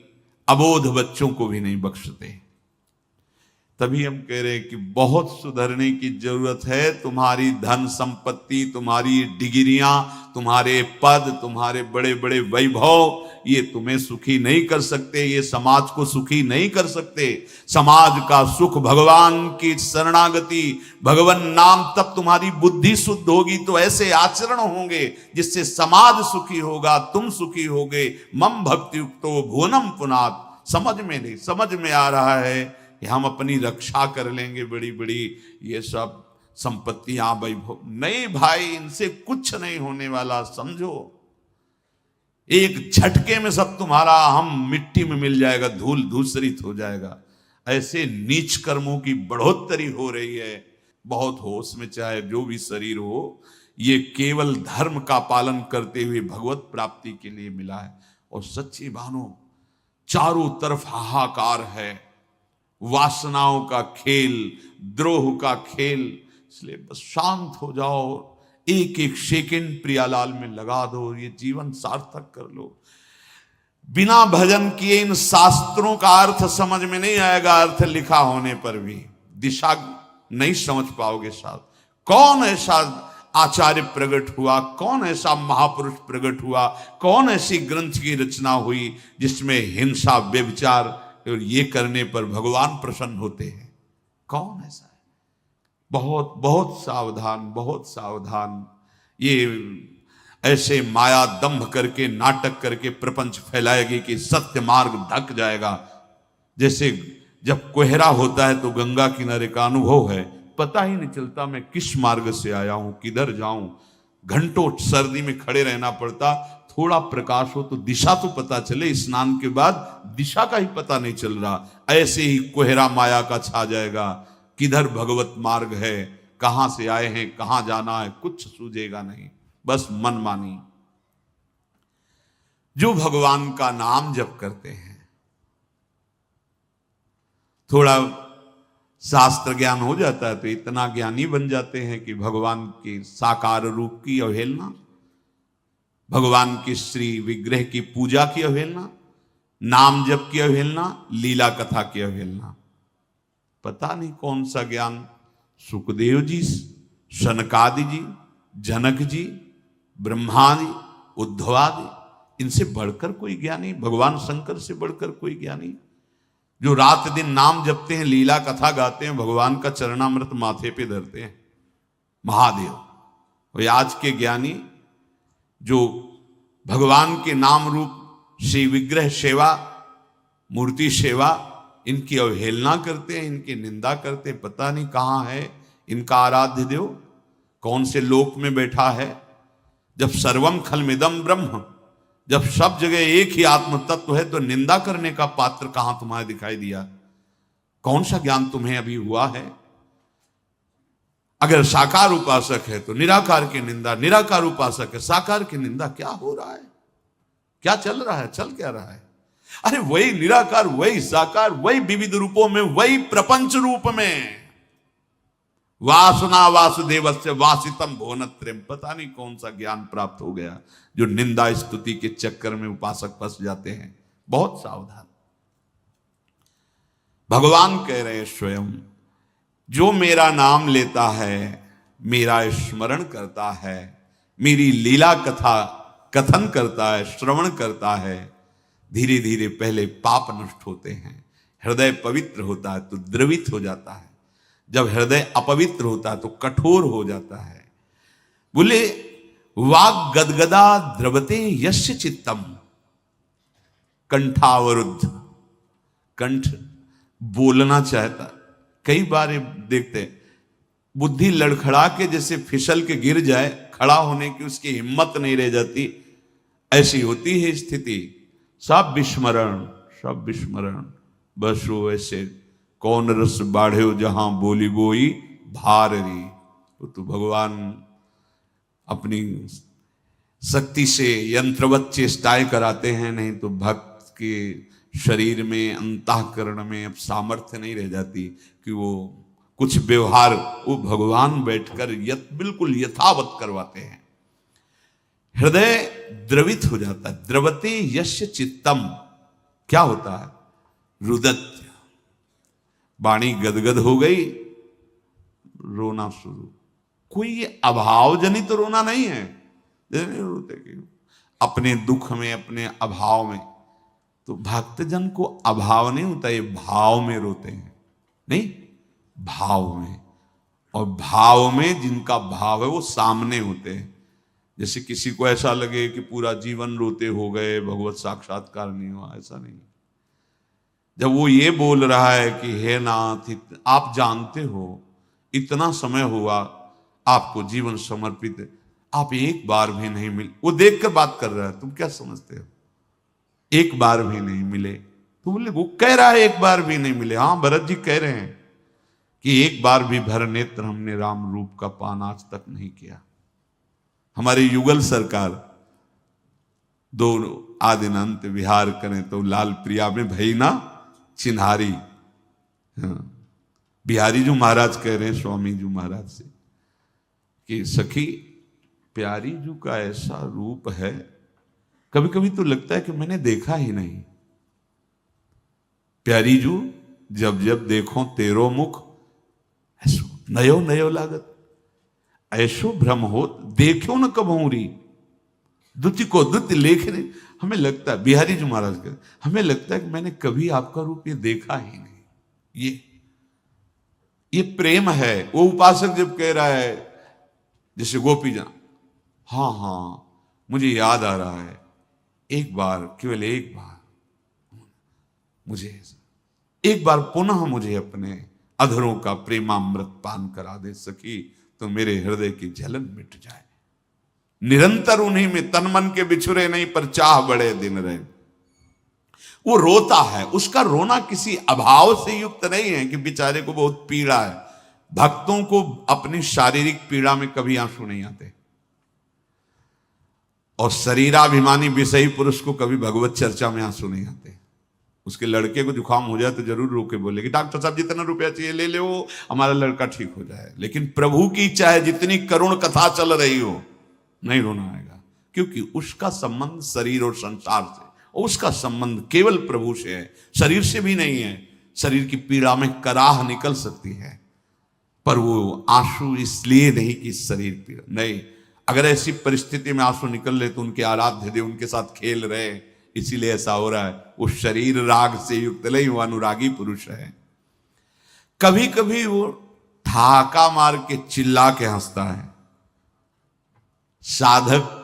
अबोध बच्चों को भी नहीं बख्शते। तभी हम कह रहे हैं कि बहुत सुधरने की जरूरत है। तुम्हारी धन संपत्ति, तुम्हारी डिग्रियां, तुम्हारे पद, तुम्हारे बड़े बड़े वैभव, ये तुम्हें सुखी नहीं कर सकते, ये समाज को सुखी नहीं कर सकते। समाज का सुख भगवान की शरणागति, भगवान नाम, तब तुम्हारी बुद्धि शुद्ध होगी तो ऐसे आचरण होंगे जिससे समाज सुखी होगा, तुम सुखी होगे। मम भक्ति युक्तो भुवनम पुनात। समझ में नहीं, समझ में आ रहा है कि हम अपनी रक्षा कर लेंगे, बड़ी बड़ी ये सब संपत्तियां, वैभव। नहीं भाई, इनसे कुछ नहीं होने वाला। समझो, एक झटके में सब तुम्हारा हम मिट्टी में मिल जाएगा, धूल धूसरित हो जाएगा। ऐसे नीच कर्मों की बढ़ोतरी हो रही है। बहुत होश में, चाहे जो भी शरीर हो, ये केवल धर्म का पालन करते हुए भगवत प्राप्ति के लिए मिला है। और सच्ची बानो, चारों तरफ हाहाकार है, वासनाओं का खेल, द्रोह का खेल। इसलिए बस शांत हो जाओ, एक एक सेकंड प्रियालाल में लगा दो, ये जीवन सार्थक कर लो। बिना भजन किए इन शास्त्रों का अर्थ समझ में नहीं आएगा। अर्थ लिखा होने पर भी दिशा नहीं समझ पाओगे। साथ कौन ऐसा आचार्य प्रकट हुआ, कौन ऐसा महापुरुष प्रकट हुआ, कौन ऐसी ग्रंथ की रचना हुई जिसमें हिंसा, व्यभिचार और ये करने पर भगवान प्रसन्न होते हैं? कौन ऐसा है? बहुत बहुत सावधान, बहुत सावधान। ये ऐसे माया दंभ करके, नाटक करके प्रपंच फैलाएगी कि सत्य मार्ग ढक जाएगा। जैसे जब कोहरा होता है तो गंगा किनारे का अनुभव है, पता ही नहीं चलता मैं किस मार्ग से आया हूं, किधर जाऊं। घंटों सर्दी में खड़े रहना पड़ता, थोड़ा प्रकाश हो तो दिशा तो पता चले। स्नान के बाद दिशा का ही पता नहीं चल रहा। ऐसे ही कोहरा माया का छा जाएगा। किधर भगवत मार्ग है, कहां से आए हैं, कहां जाना है, कुछ सूझेगा नहीं, बस मनमानी। जो भगवान का नाम जप करते हैं, थोड़ा शास्त्र ज्ञान हो जाता है तो इतना ज्ञानी बन जाते हैं कि भगवान के साकार रूप की अवहेलना, भगवान की श्री विग्रह की पूजा की अवहेलना, नाम जप की अवहेलना, लीला कथा की अवहेलना। पता नहीं कौन सा ज्ञान सुखदेव जी, शनकादि जी, जनक जी, ब्रह्मादि, उद्धवादि, इनसे बढ़कर कोई ज्ञानी, भगवान शंकर से बढ़कर कोई ज्ञानी, जो रात दिन नाम जपते हैं, लीला कथा गाते हैं, भगवान का चरणामृत माथे पे धरते हैं, महादेव। और आज के ज्ञानी जो भगवान के नाम रूप श्री विग्रह सेवा, मूर्ति सेवा, इनकी अवहेलना करते हैं, इनकी निंदा करते हैं। पता नहीं कहाँ है इनका आराध्य देव, कौन से लोक में बैठा है। जब सर्वम खलमिदम ब्रह्म, जब सब जगह एक ही आत्म तत्व है, तो निंदा करने का पात्र कहां तुम्हारे दिखाई दिया? कौन सा ज्ञान तुम्हें अभी हुआ है? अगर साकार उपासक है तो निराकार की निंदा, निराकार उपासक है साकार की निंदा। क्या हो रहा है? क्या चल रहा है? चल क्या रहा है? अरे वही निराकार, वही साकार, वही विविध रूपों में, वही प्रपंच रूप में। वासना वासुदेवस्य वासितम भुवनत्रयम्। पता नहीं कौन सा ज्ञान प्राप्त हो गया जो निंदा स्तुति के चक्कर में उपासक फंस जाते हैं। बहुत सावधान। भगवान कह रहे हैं स्वयं, जो मेरा नाम लेता है, मेरा स्मरण करता है, मेरी लीला कथा कथन करता है, श्रवण करता है, धीरे धीरे पहले पाप नष्ट होते हैं, हृदय पवित्र होता है तो द्रवित हो जाता है। जब हृदय अपवित्र होता है तो कठोर हो जाता है। बोले वाग गदगदा द्रवते यस्य चित्तम, कंठावरुद्ध, कंठ बोलना चाहता। कई बार देखते बुद्धि लड़खड़ा के जैसे फिसल के गिर जाए, खड़ा होने की उसकी हिम्मत नहीं रह जाती, ऐसी होती है स्थिति। सब विस्मरण, सब विस्मरण, बस वो ऐसे कौन रस बाढ़े जहां बोली बोई भाररी। तो भगवान अपनी शक्ति से यंत्रवत चेष्टाएं कराते हैं, नहीं तो भक्त के शरीर में, अंतःकरण में अब सामर्थ्य नहीं रह जाती कि वो कुछ व्यवहार वो भगवान बैठकर बिल्कुल यथावत करवाते हैं। हृदय द्रवित हो जाता है। द्रवते यस्य चित्तम, क्या होता है? रुदत्य। वाणी गदगद हो गई, रोना शुरू। कोई ये अभाव जनित रोना नहीं है, जैसे रोते क्यों अपने दुख में, अपने अभाव में। तो भक्तजन को अभाव नहीं होता, ये भाव में रोते हैं, नहीं भाव में। और भाव में जिनका भाव है वो सामने होते हैं। जैसे किसी को ऐसा लगे कि पूरा जीवन रोते हो गए, भगवत साक्षात्कार नहीं हुआ, ऐसा नहीं। जब वो ये बोल रहा है कि हे नाथ, आप जानते हो इतना समय हुआ आपको जीवन समर्पित, आप एक बार भी नहीं मिले। वो देख कर बात कर रहा है, तुम क्या समझते हो एक बार भी नहीं मिले? तो बोले वो कह रहा है एक बार भी नहीं मिले। हाँ, भरत जी कह रहे हैं कि एक बार भी भर नेत्र हमने राम रूप का पान आज तक नहीं किया। हमारे युगल सरकार दो आदिनंत विहार करें तो लाल प्रिया में भई ना चिन्हारी। हाँ, बिहारी जी महाराज कह रहे हैं स्वामी जी महाराज से कि सखी प्यारी जी का ऐसा रूप है, कभी कभी तो लगता है कि मैंने देखा ही नहीं। प्यारी जू जब जब देखो तेरो मुख, ऐसो नयो नयो लागत, ऐसो भ्रम हो देखो न कबूरी, दुति को दुति लेखने। हमें लगता है, बिहारी जी महाराज कहते, हमें लगता है कि मैंने कभी आपका रूप ये देखा ही नहीं। ये प्रेम है। वो उपासक जब कह रहा है जैसे गोपी जन, हाँ हाँ मुझे याद आ रहा है, एक बार, केवल एक बार मुझे, एक बार पुनः मुझे अपने अधरों का प्रेमामृत पान करा दे सकी तो मेरे हृदय की जलन मिट जाए। निरंतर उन्हीं में तन मन के बिछुरे नहीं, पर चाह बड़े दिन रहे। वो रोता है, उसका रोना किसी अभाव से युक्त नहीं है कि बेचारे को बहुत पीड़ा है। भक्तों को अपनी शारीरिक पीड़ा में कभी आंसू नहीं आते, और शरीराभिमानी विषयी पुरुष को कभी भगवत चर्चा में आंसू नहीं आते। उसके लड़के को जुकाम हो जाए तो जरूर रोके बोले कि डॉक्टर साहब जितना रुपया चाहिए ले लो, हमारा लड़का ठीक हो जाए। लेकिन प्रभु की इच्छा है, जितनी करुण कथा चल रही हो, नहीं रोना आएगा, क्योंकि उसका संबंध शरीर और संसार से, और उसका संबंध केवल प्रभु से है, शरीर से भी नहीं है। शरीर की पीड़ा में कराह निकल सकती है, पर वो आंसू इसलिए नहीं कि शरीर पीड़ा नहीं। अगर ऐसी परिस्थिति में आंसू निकल रहे तो उनके आराध्य देव उनके साथ खेल रहे, इसीलिए ऐसा हो रहा है। वो शरीर राग से युक्त नहीं, वो अनुरागी पुरुष है। कभी कभी वो ठाका मार के चिल्ला के हंसता है। साधक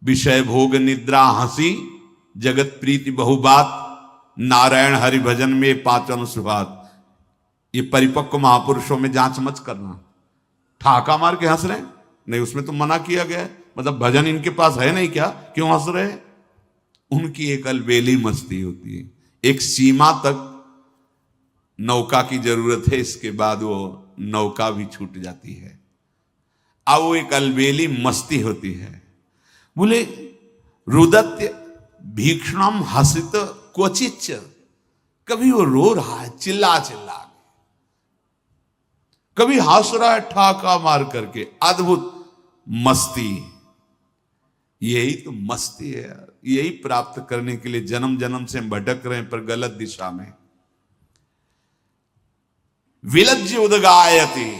विषय भोग निद्रा हंसी, जगत प्रीति बहुबात, नारायण हरि भजन में पाचन सुभात। ये परिपक्व महापुरुषों में जांच मत करना। ठाका मार के हंस रहे नहीं, उसमें तो मना किया गया है। मतलब भजन इनके पास है नहीं क्या, क्यों हंस रहे? उनकी एक अलबेली मस्ती होती है। एक सीमा तक नौका की जरूरत है, इसके बाद वो नौका भी छूट जाती है। अब वो एक अलबेली मस्ती होती है। बोले रुदत्य भीक्षणम हसित क्वचिच, कभी वो रो रहा है चिल्ला चिल्ला, कभी हंस रहा है ठाका मार करके। अद्भुत मस्ती, यही तो मस्ती है यार। यही प्राप्त करने के लिए जन्म जन्म से हम भटक रहे हैं, पर गलत दिशा में। विलज्य उदगायति,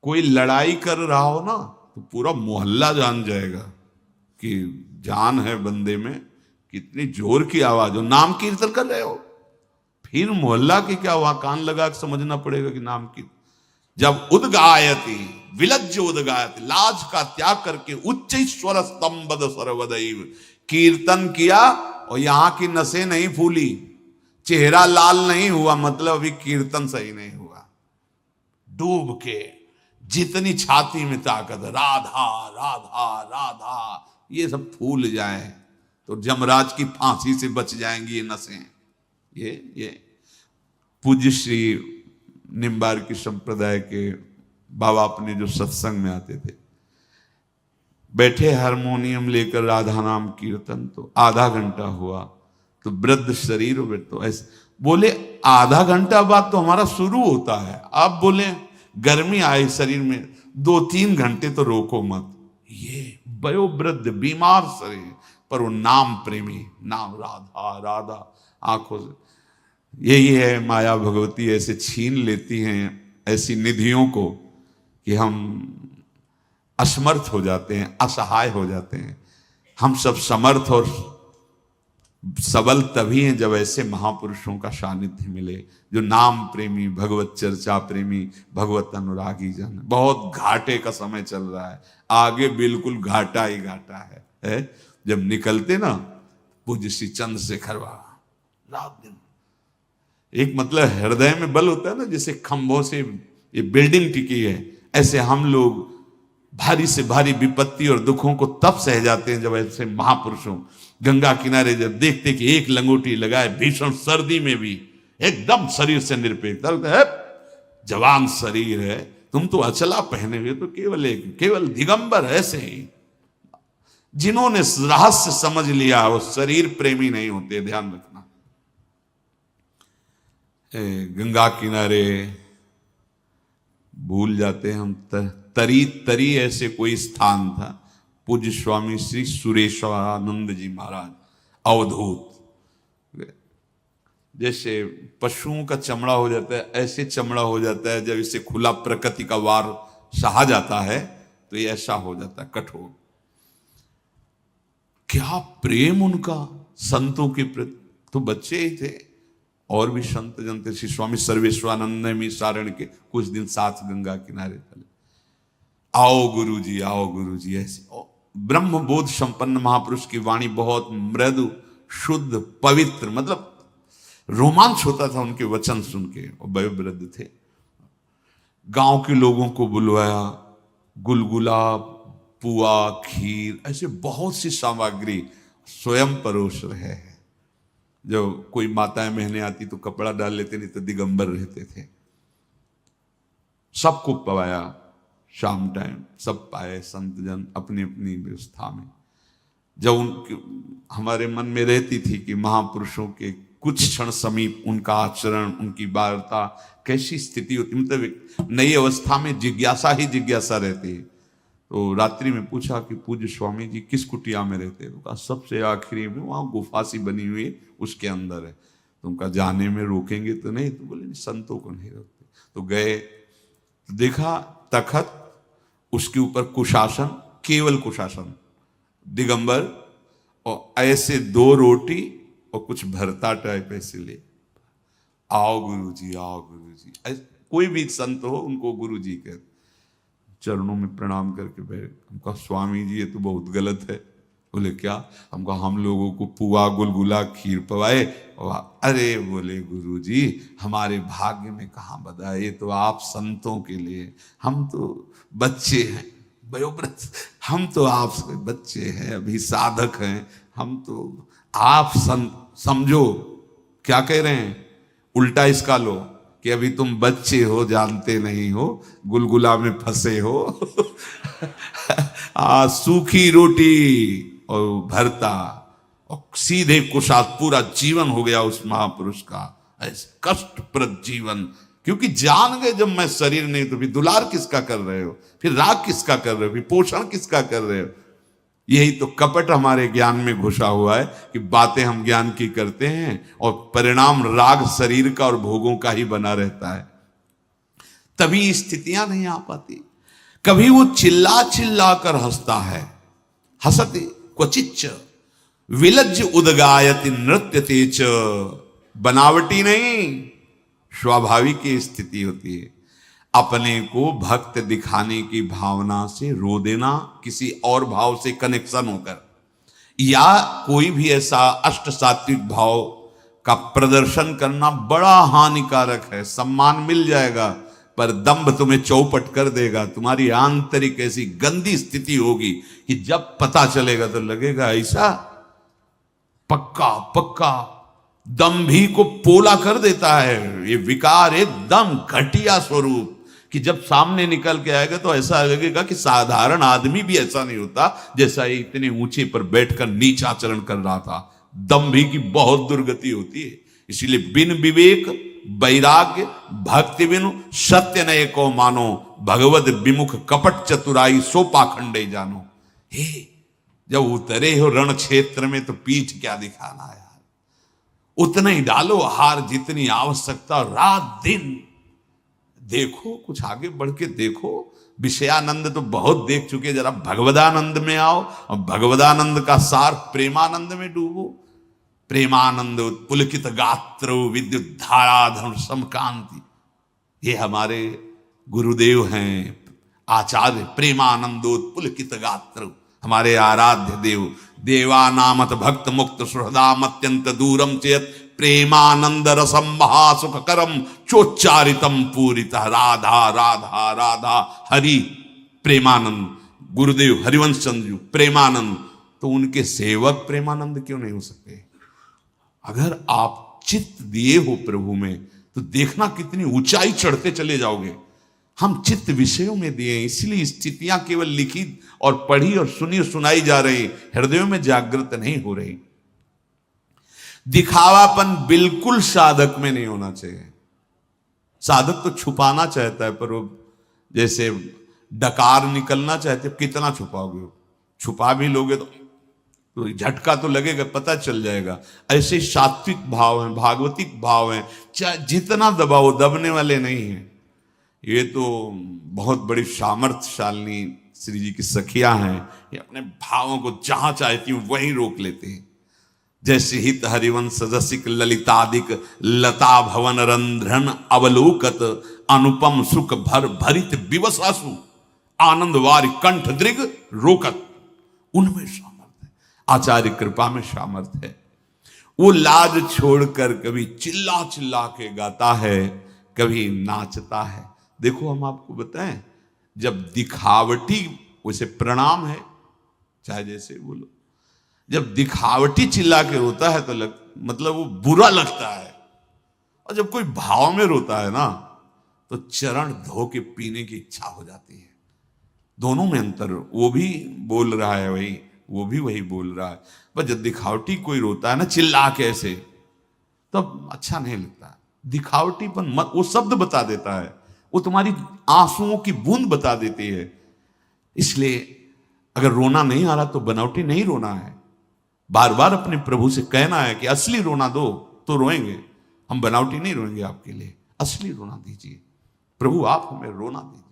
कोई लड़ाई कर रहा हो ना तो पूरा मोहल्ला जान जाएगा कि जान है बंदे में, कितनी जोर की आवाज हो। नाम कीर्तन कर रहे हो, फिर मोहल्ला की क्या, वहां कान लगा के समझना पड़ेगा कि नाम की। जब उदगायति, विलज्य उदगायति, लाज का त्याग करके उच्च स्वर स्तंभद सर्वदैव, कीर्तन किया और यहां की नसें नहीं फूली, चेहरा लाल नहीं हुआ, मतलब अभी कीर्तन सही नहीं हुआ। डूब के जितनी छाती में ताकत, राधा राधा राधा, ये सब फूल जाए तो जमराज की फांसी से बच जाएंगी ये नसें। ये पूज्य श्री निम्बार की संप्रदाय के बाबा अपने जो सत्संग में आते थे, बैठे हारमोनियम लेकर राधा नाम कीर्तन, तो आधा घंटा हुआ तो वृद्ध शरीर में तो ऐसे बोले, आधा घंटा बाद तो हमारा शुरू होता है, आप बोले गर्मी आए शरीर में, 2-3 घंटे तो रोको मत। ये वयोवृद्ध बीमार शरीर, पर वो नाम प्रेमी, नाम राधा राधा आंखों से। यही है माया भगवती, ऐसे छीन लेती हैं ऐसी निधियों को कि हम असमर्थ हो जाते हैं, असहाय हो जाते हैं। हम सब समर्थ और सबल तभी हैं जब ऐसे महापुरुषों का सानिध्य मिले, जो नाम प्रेमी, भगवत चर्चा प्रेमी, भगवत अनुरागी जन। बहुत घाटे का समय चल रहा है, आगे बिल्कुल घाटा ही घाटा है? जब निकलते ना पूज्य श्री चंद्रशेखर बाबा, रात दिन एक मतलब हृदय में बल होता है ना, जैसे खंभों से ये बिल्डिंग टिकी है, ऐसे हम लोग भारी से भारी विपत्ति और दुखों को तब सह जाते हैं जब ऐसे महापुरुषों गंगा किनारे जब देखते कि एक लंगोटी लगाए भीषण सर्दी में भी एकदम शरीर से निरपेक्ष है, जवान शरीर है, तुम तो अचला पहने हुए तो केवल दिगंबर। ऐसे ही जिन्होंने रहस्य समझ लिया वो शरीर प्रेमी नहीं होते, ध्यान रखना। गंगा किनारे भूल जाते हैं हम, तरी ऐसे कोई स्थान था, पूज्य स्वामी श्री सुरेश्वरानंद जी महाराज अवधूत। जैसे पशुओं का चमड़ा हो जाता है, ऐसे चमड़ा हो जाता है जब इसे खुला प्रकृति का वार सहा जाता है तो ये ऐसा हो जाता है कठोर। क्या प्रेम उनका संतों के प्रति, तो बच्चे ही थे और भी संत जन थे। श्री स्वामी सर्वेश्वरानंद ने सारण के कुछ दिन साथ गंगा किनारे चले, आओ गुरुजी आओ गुरुजी, ऐसे ब्रह्म बोध संपन्न महापुरुष की वाणी बहुत मृदु शुद्ध पवित्र, मतलब रोमांच होता था उनके वचन सुन के। और वयोवृद्ध थे, गांव के लोगों को बुलवाया, गुलगुला, पुआ, खीर, ऐसे बहुत सी सामग्री स्वयं परोस रहे हैं। जब कोई माताएं बहनें आती तो कपड़ा डाल लेते, नहीं तो दिगंबर रहते थे। सबको पवाया, शाम टाइम सब पाए संत जन अपनी अपनी व्यवस्था में। जब उनके हमारे मन में रहती थी कि महापुरुषों के कुछ क्षण समीप उनका आचरण, उनकी वार्ता, कैसी स्थिति होती, मतलब नई अवस्था में जिज्ञासा ही जिज्ञासा रहती है। तो रात्रि में पूछा कि पूज्य स्वामी जी किस कुटिया में रहते हैं? तो कहा सबसे आखिरी में, वहाँ गुफा सी बनी हुई है उसके अंदर है। तो उनका जाने में रोकेंगे तो नहीं? तो बोले संतों को नहीं रोकते। तो गए तो देखा तखत, उसके ऊपर कुशासन, केवल कुशासन, दिगंबर, और ऐसे 2 रोटी और कुछ भरता टाइप ऐसे ले, आओ गुरुजी आओ गुरुजी। कोई भी संत हो उनको गुरुजी कहते। चरणों में प्रणाम करके बैठ। हमका स्वामी जी ये तो बहुत गलत है। बोले क्या? हमका हम लोगों को पुआ गुलगुला खीर पवाए। अरे बोले गुरुजी हमारे भाग्य में कहाँ बदा, ये तो आप संतों के लिए, हम तो बच्चे हैं वयोवृद्ध, हम तो आपसे बच्चे हैं, अभी साधक हैं हम तो, आप समझो क्या कह रहे हैं, उल्टा इसका लो कि अभी तुम बच्चे हो, जानते नहीं हो, गुलगुला में फंसे हो। सूखी रोटी और भरता और सीधे कुशात, पूरा जीवन हो गया उस महापुरुष का ऐसे कष्टप्रद जीवन। क्योंकि जान गए जब मैं शरीर नहीं, तो फिर दुलार किसका कर रहे हो, फिर राग किसका कर रहे हो, फिर पोषण किसका कर रहे हो। यही तो कपट हमारे ज्ञान में घुसा हुआ है कि बातें हम ज्ञान की करते हैं और परिणाम राग शरीर का और भोगों का ही बना रहता है। तभी स्थितियां नहीं आ पाती। कभी वो चिल्ला चिल्ला कर हंसता है, हंसते क्वचिच्च विलज्ज उदगायति नृत्यते च, बनावटी नहीं स्वाभाविक स्थिति होती है। अपने को भक्त दिखाने की भावना से रो देना, किसी और भाव से कनेक्शन होकर, या कोई भी ऐसा अष्ट सात्विक भाव का प्रदर्शन करना बड़ा हानिकारक है। सम्मान मिल जाएगा पर दंभ तुम्हें चौपट कर देगा। तुम्हारी आंतरिक ऐसी गंदी स्थिति होगी कि जब पता चलेगा तो लगेगा ऐसा पक्का पक्का दंभी को पोला कर देता है। ये विकार एकदम घटिया स्वरूप कि जब सामने निकल के आएगा तो ऐसा लगेगा कि साधारण आदमी भी ऐसा नहीं होता जैसा ये इतने ऊंचे पर बैठकर नीच आचरण कर रहा था। दंभी की बहुत दुर्गति होती है। इसीलिए बिन विवेक वैराग्य भक्ति बिनु सत्य नये को मानो, भगवत विमुख कपट चतुराई सो पाखंडे जानो। हे जब उतरे हो रण क्षेत्र में तो पीठ क्या दिखाना यार, उतना ही डालो आहार जितनी आवश्यकता, रात दिन देखो, कुछ आगे बढ़ के देखो। विषयानंद तो बहुत देख चुके, जरा भगवदानंद में आओ और भगवदानंद का सार प्रेमानंद में डूबो। प्रेमानंद पुलकित गात्र विद्युत धाराधर समकांति, ये हमारे गुरुदेव हैं आचार्य प्रेमानंदोत्पुलकित गात्र, हमारे आराध्य देव। देवानामत भक्त मुक्त सुहृदाम अत्यंत दूरम चेत प्रेमानंद रसम महासुखकरम चोच्चारितम पूरितः राधा राधा राधा हरि। प्रेमानंद गुरुदेव हरिवंश चंद्र प्रेमानंद, तो उनके सेवक प्रेमानंद क्यों नहीं हो सकते? अगर आप चित्त दिए हो प्रभु में तो देखना कितनी ऊंचाई चढ़ते चले जाओगे। हम चित्त विषयों में दिए, इसलिए स्थितियां केवल लिखी और पढ़ी और सुनी सुनाई जा रही, हृदयों में जागृत नहीं हो रही। दिखावापन बिल्कुल साधक में नहीं होना चाहिए। साधक तो छुपाना चाहता है, पर वो जैसे डकार निकलना चाहते, कितना छुपाओगे? छुपा भी लोगे तो झटका तो लगेगा, पता चल जाएगा। ऐसे सात्विक भाव हैं, भागवतिक भाव हैं, चाहे जितना दबाओ दबने वाले नहीं हैं। ये तो बहुत बड़ी सामर्थ्यशालिनी श्री जी की सखियां हैं, ये अपने भावों को जहां चाहती हूं वहीं रोक लेते हैं। जैसे हित हरिवंश रसिक ललितादिक लता भवन रंध्रन अवलोकत अनुपम सुख भर भरित विवसासु आनंद वारि कंठ दृग रोकत, उनमें सामर्थ्य है, आचार्य कृपा में सामर्थ्य है। वो लाज छोड़कर कभी चिल्ला चिल्ला के गाता है, कभी नाचता है। देखो हम आपको बताएं, जब दिखावटी, वैसे प्रणाम है चाहे जैसे बोलो, जब दिखावटी चिल्ला के रोता है तो मतलब वो बुरा लगता है, और जब कोई भाव में रोता है ना तो चरण धो के पीने की इच्छा हो जाती है। दोनों में अंतर, वो भी बोल रहा है वही, वो भी वही बोल रहा है। पर जब दिखावटी कोई रोता है ना चिल्ला के ऐसे, तब अच्छा नहीं लगता। दिखावटीपन वो शब्द बता देता है, वो तुम्हारी आंसुओं की बूंद बता देती है। इसलिए अगर रोना नहीं आ रहा तो बनावटी नहीं रोना है। बार बार अपने प्रभु से कहना है कि असली रोना दो तो रोएंगे, हम बनावटी नहीं रोएंगे आपके लिए, असली रोना दीजिए प्रभु, आप हमें रोना दीजिए।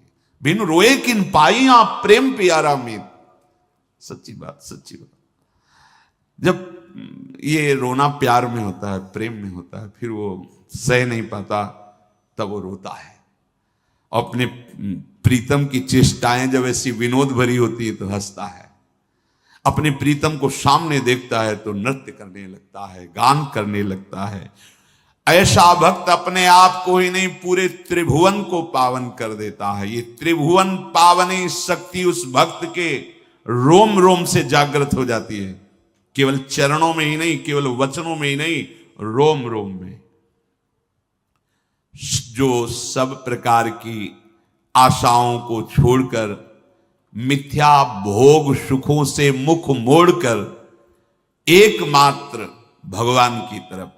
बिन रोए किन पाई आप प्रेम प्यारा मीत, सच्ची बात, सच्ची बात। जब ये रोना प्यार में होता है, प्रेम में होता है, फिर वो सह नहीं पाता, तब वो रोता है। अपने प्रीतम की चेष्टाएं जब ऐसी विनोद भरी होती है तो हंसता है। अपने प्रीतम को सामने देखता है तो नृत्य करने लगता है, गान करने लगता है। ऐसा भक्त अपने आप को ही नहीं पूरे त्रिभुवन को पावन कर देता है। ये त्रिभुवन पावनी शक्ति उस भक्त के रोम रोम से जागृत हो जाती है, केवल चरणों में ही नहीं, केवल वचनों में ही नहीं, रोम रोम में। जो सब प्रकार की आशाओं को छोड़कर मिथ्या भोग सुखों से मुख मोड़कर एकमात्र भगवान की तरफ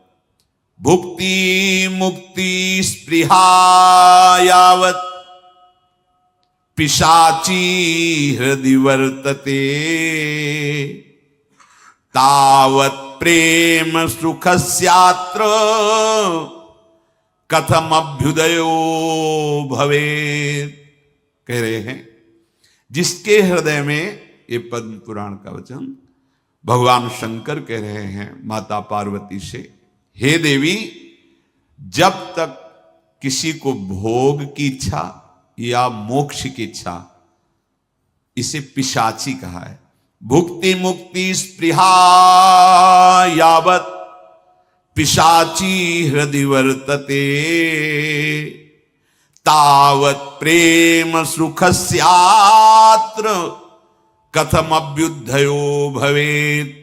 भुक्ति मुक्ति स्पृहा यावत पिशाची हृदय वर्तते तावत प्रेम सुखस्यात्र कथम अभ्युदयो भवेत्। कह रहे हैं जिसके हृदय में, ये पद्म पुराण का वचन भगवान शंकर कह रहे हैं माता पार्वती से, हे देवी, जब तक किसी को भोग की इच्छा या मोक्ष की इच्छा, इसे पिशाची कहा है। भुक्ति मुक्ति स्पृहा यावत पिशाची हृदय वर्तते तावत प्रेम सुखस्यात्र कथम अभ्युदयो भवेत्।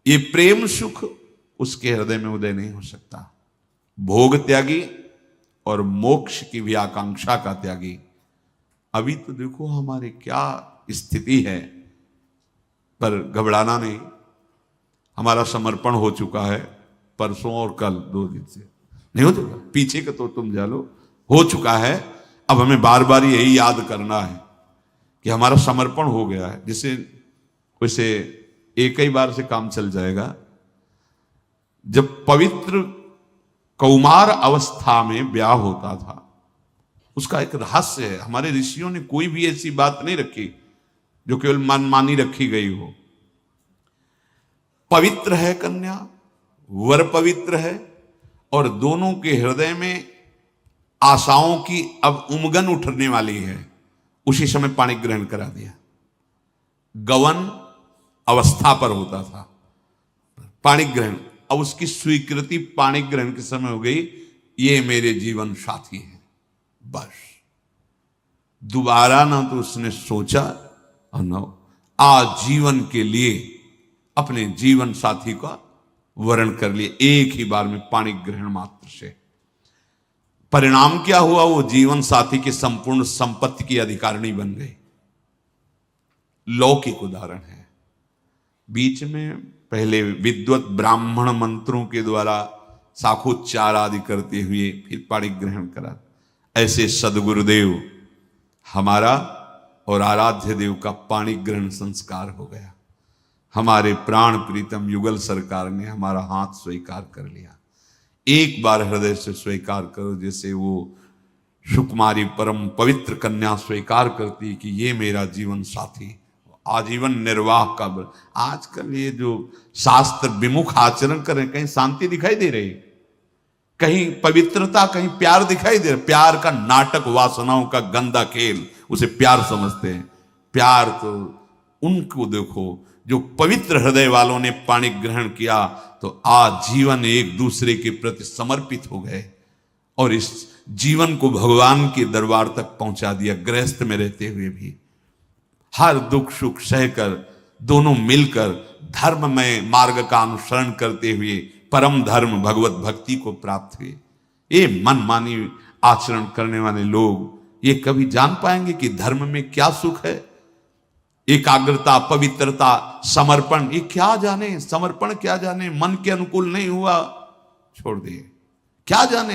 ये प्रेम सुख उसके हृदय में उदय नहीं हो सकता। भोग त्यागी और मोक्ष की भी आकांक्षा का त्यागी। अभी तो देखो हमारी क्या स्थिति है, पर घबराना नहीं। हमारा समर्पण हो चुका है, परसों और कल 2 दिन से नहीं हो चुका, पीछे का तो तुम जानो हो चुका है। अब हमें बार बार यही याद करना है कि हमारा समर्पण हो गया है। जिसे वैसे एक ही बार से काम चल जाएगा, जब पवित्र कौमार अवस्था में ब्याह होता था, उसका एक रहस्य है। हमारे ऋषियों ने कोई भी ऐसी बात नहीं रखी जो केवल मनमानी रखी गई हो। पवित्र है कन्या, वर पवित्र है, और दोनों के हृदय में आशाओं की अब उमगन उठने वाली है। उसी समय पाणी ग्रहण करा दिया। गवन अवस्था पर होता था पाणी ग्रहण, अब उसकी स्वीकृति पाणी ग्रहण के समय हो गई, ये मेरे जीवन साथी है। बस दोबारा ना तो उसने सोचा और न आजीवन के लिए अपने जीवन साथी का वर्ण कर लिया, एक ही बार में पाणी ग्रहण मात्र से। परिणाम क्या हुआ? वो जीवन साथी की संपूर्ण संपत्ति की अधिकारिणी बन गई। लौकिक उदाहरण है। बीच में पहले विद्वत ब्राह्मण मंत्रों के द्वारा शाखोच्चार आदि करते हुए फिर पाणी ग्रहण करा। ऐसे सदगुरुदेव हमारा और आराध्य देव का पाणी ग्रहण संस्कार हो गया। हमारे प्राण प्रीतम युगल सरकार ने हमारा हाथ स्वीकार कर लिया। एक बार हृदय से स्वीकार करो, जैसे वो सुकुमारी परम पवित्र कन्या स्वीकार करती कि ये मेरा जीवन साथी, आजीवन निर्वाह का। आजकल ये जो शास्त्र विमुख आचरण कर रहे हैं, कहीं शांति दिखाई दे रही, कहीं पवित्रता, कहीं प्यार दिखाई दे रहा। प्यार का नाटक, वासनाओं का गंदा खेल, उसे प्यार समझते हैं। प्यार तो उनको देखो जो पवित्र हृदय वालों ने पाणी ग्रहण किया तो आजीवन एक दूसरे के प्रति समर्पित हो गए और इस जीवन को भगवान के दरबार तक पहुंचा दिया। गृहस्थ में रहते हुए भी हर दुख सुख सहकर दोनों मिलकर धर्म में मार्ग का अनुसरण करते हुए परम धर्म भगवत भक्ति को प्राप्त हुए। ये मनमानी आचरण करने वाले लोग ये कभी जान पाएंगे कि धर्म में क्या सुख है? एकाग्रता, पवित्रता, समर्पण, ये क्या जाने? समर्पण क्या जाने? मन के अनुकूल नहीं हुआ, छोड़ दिए, क्या जाने।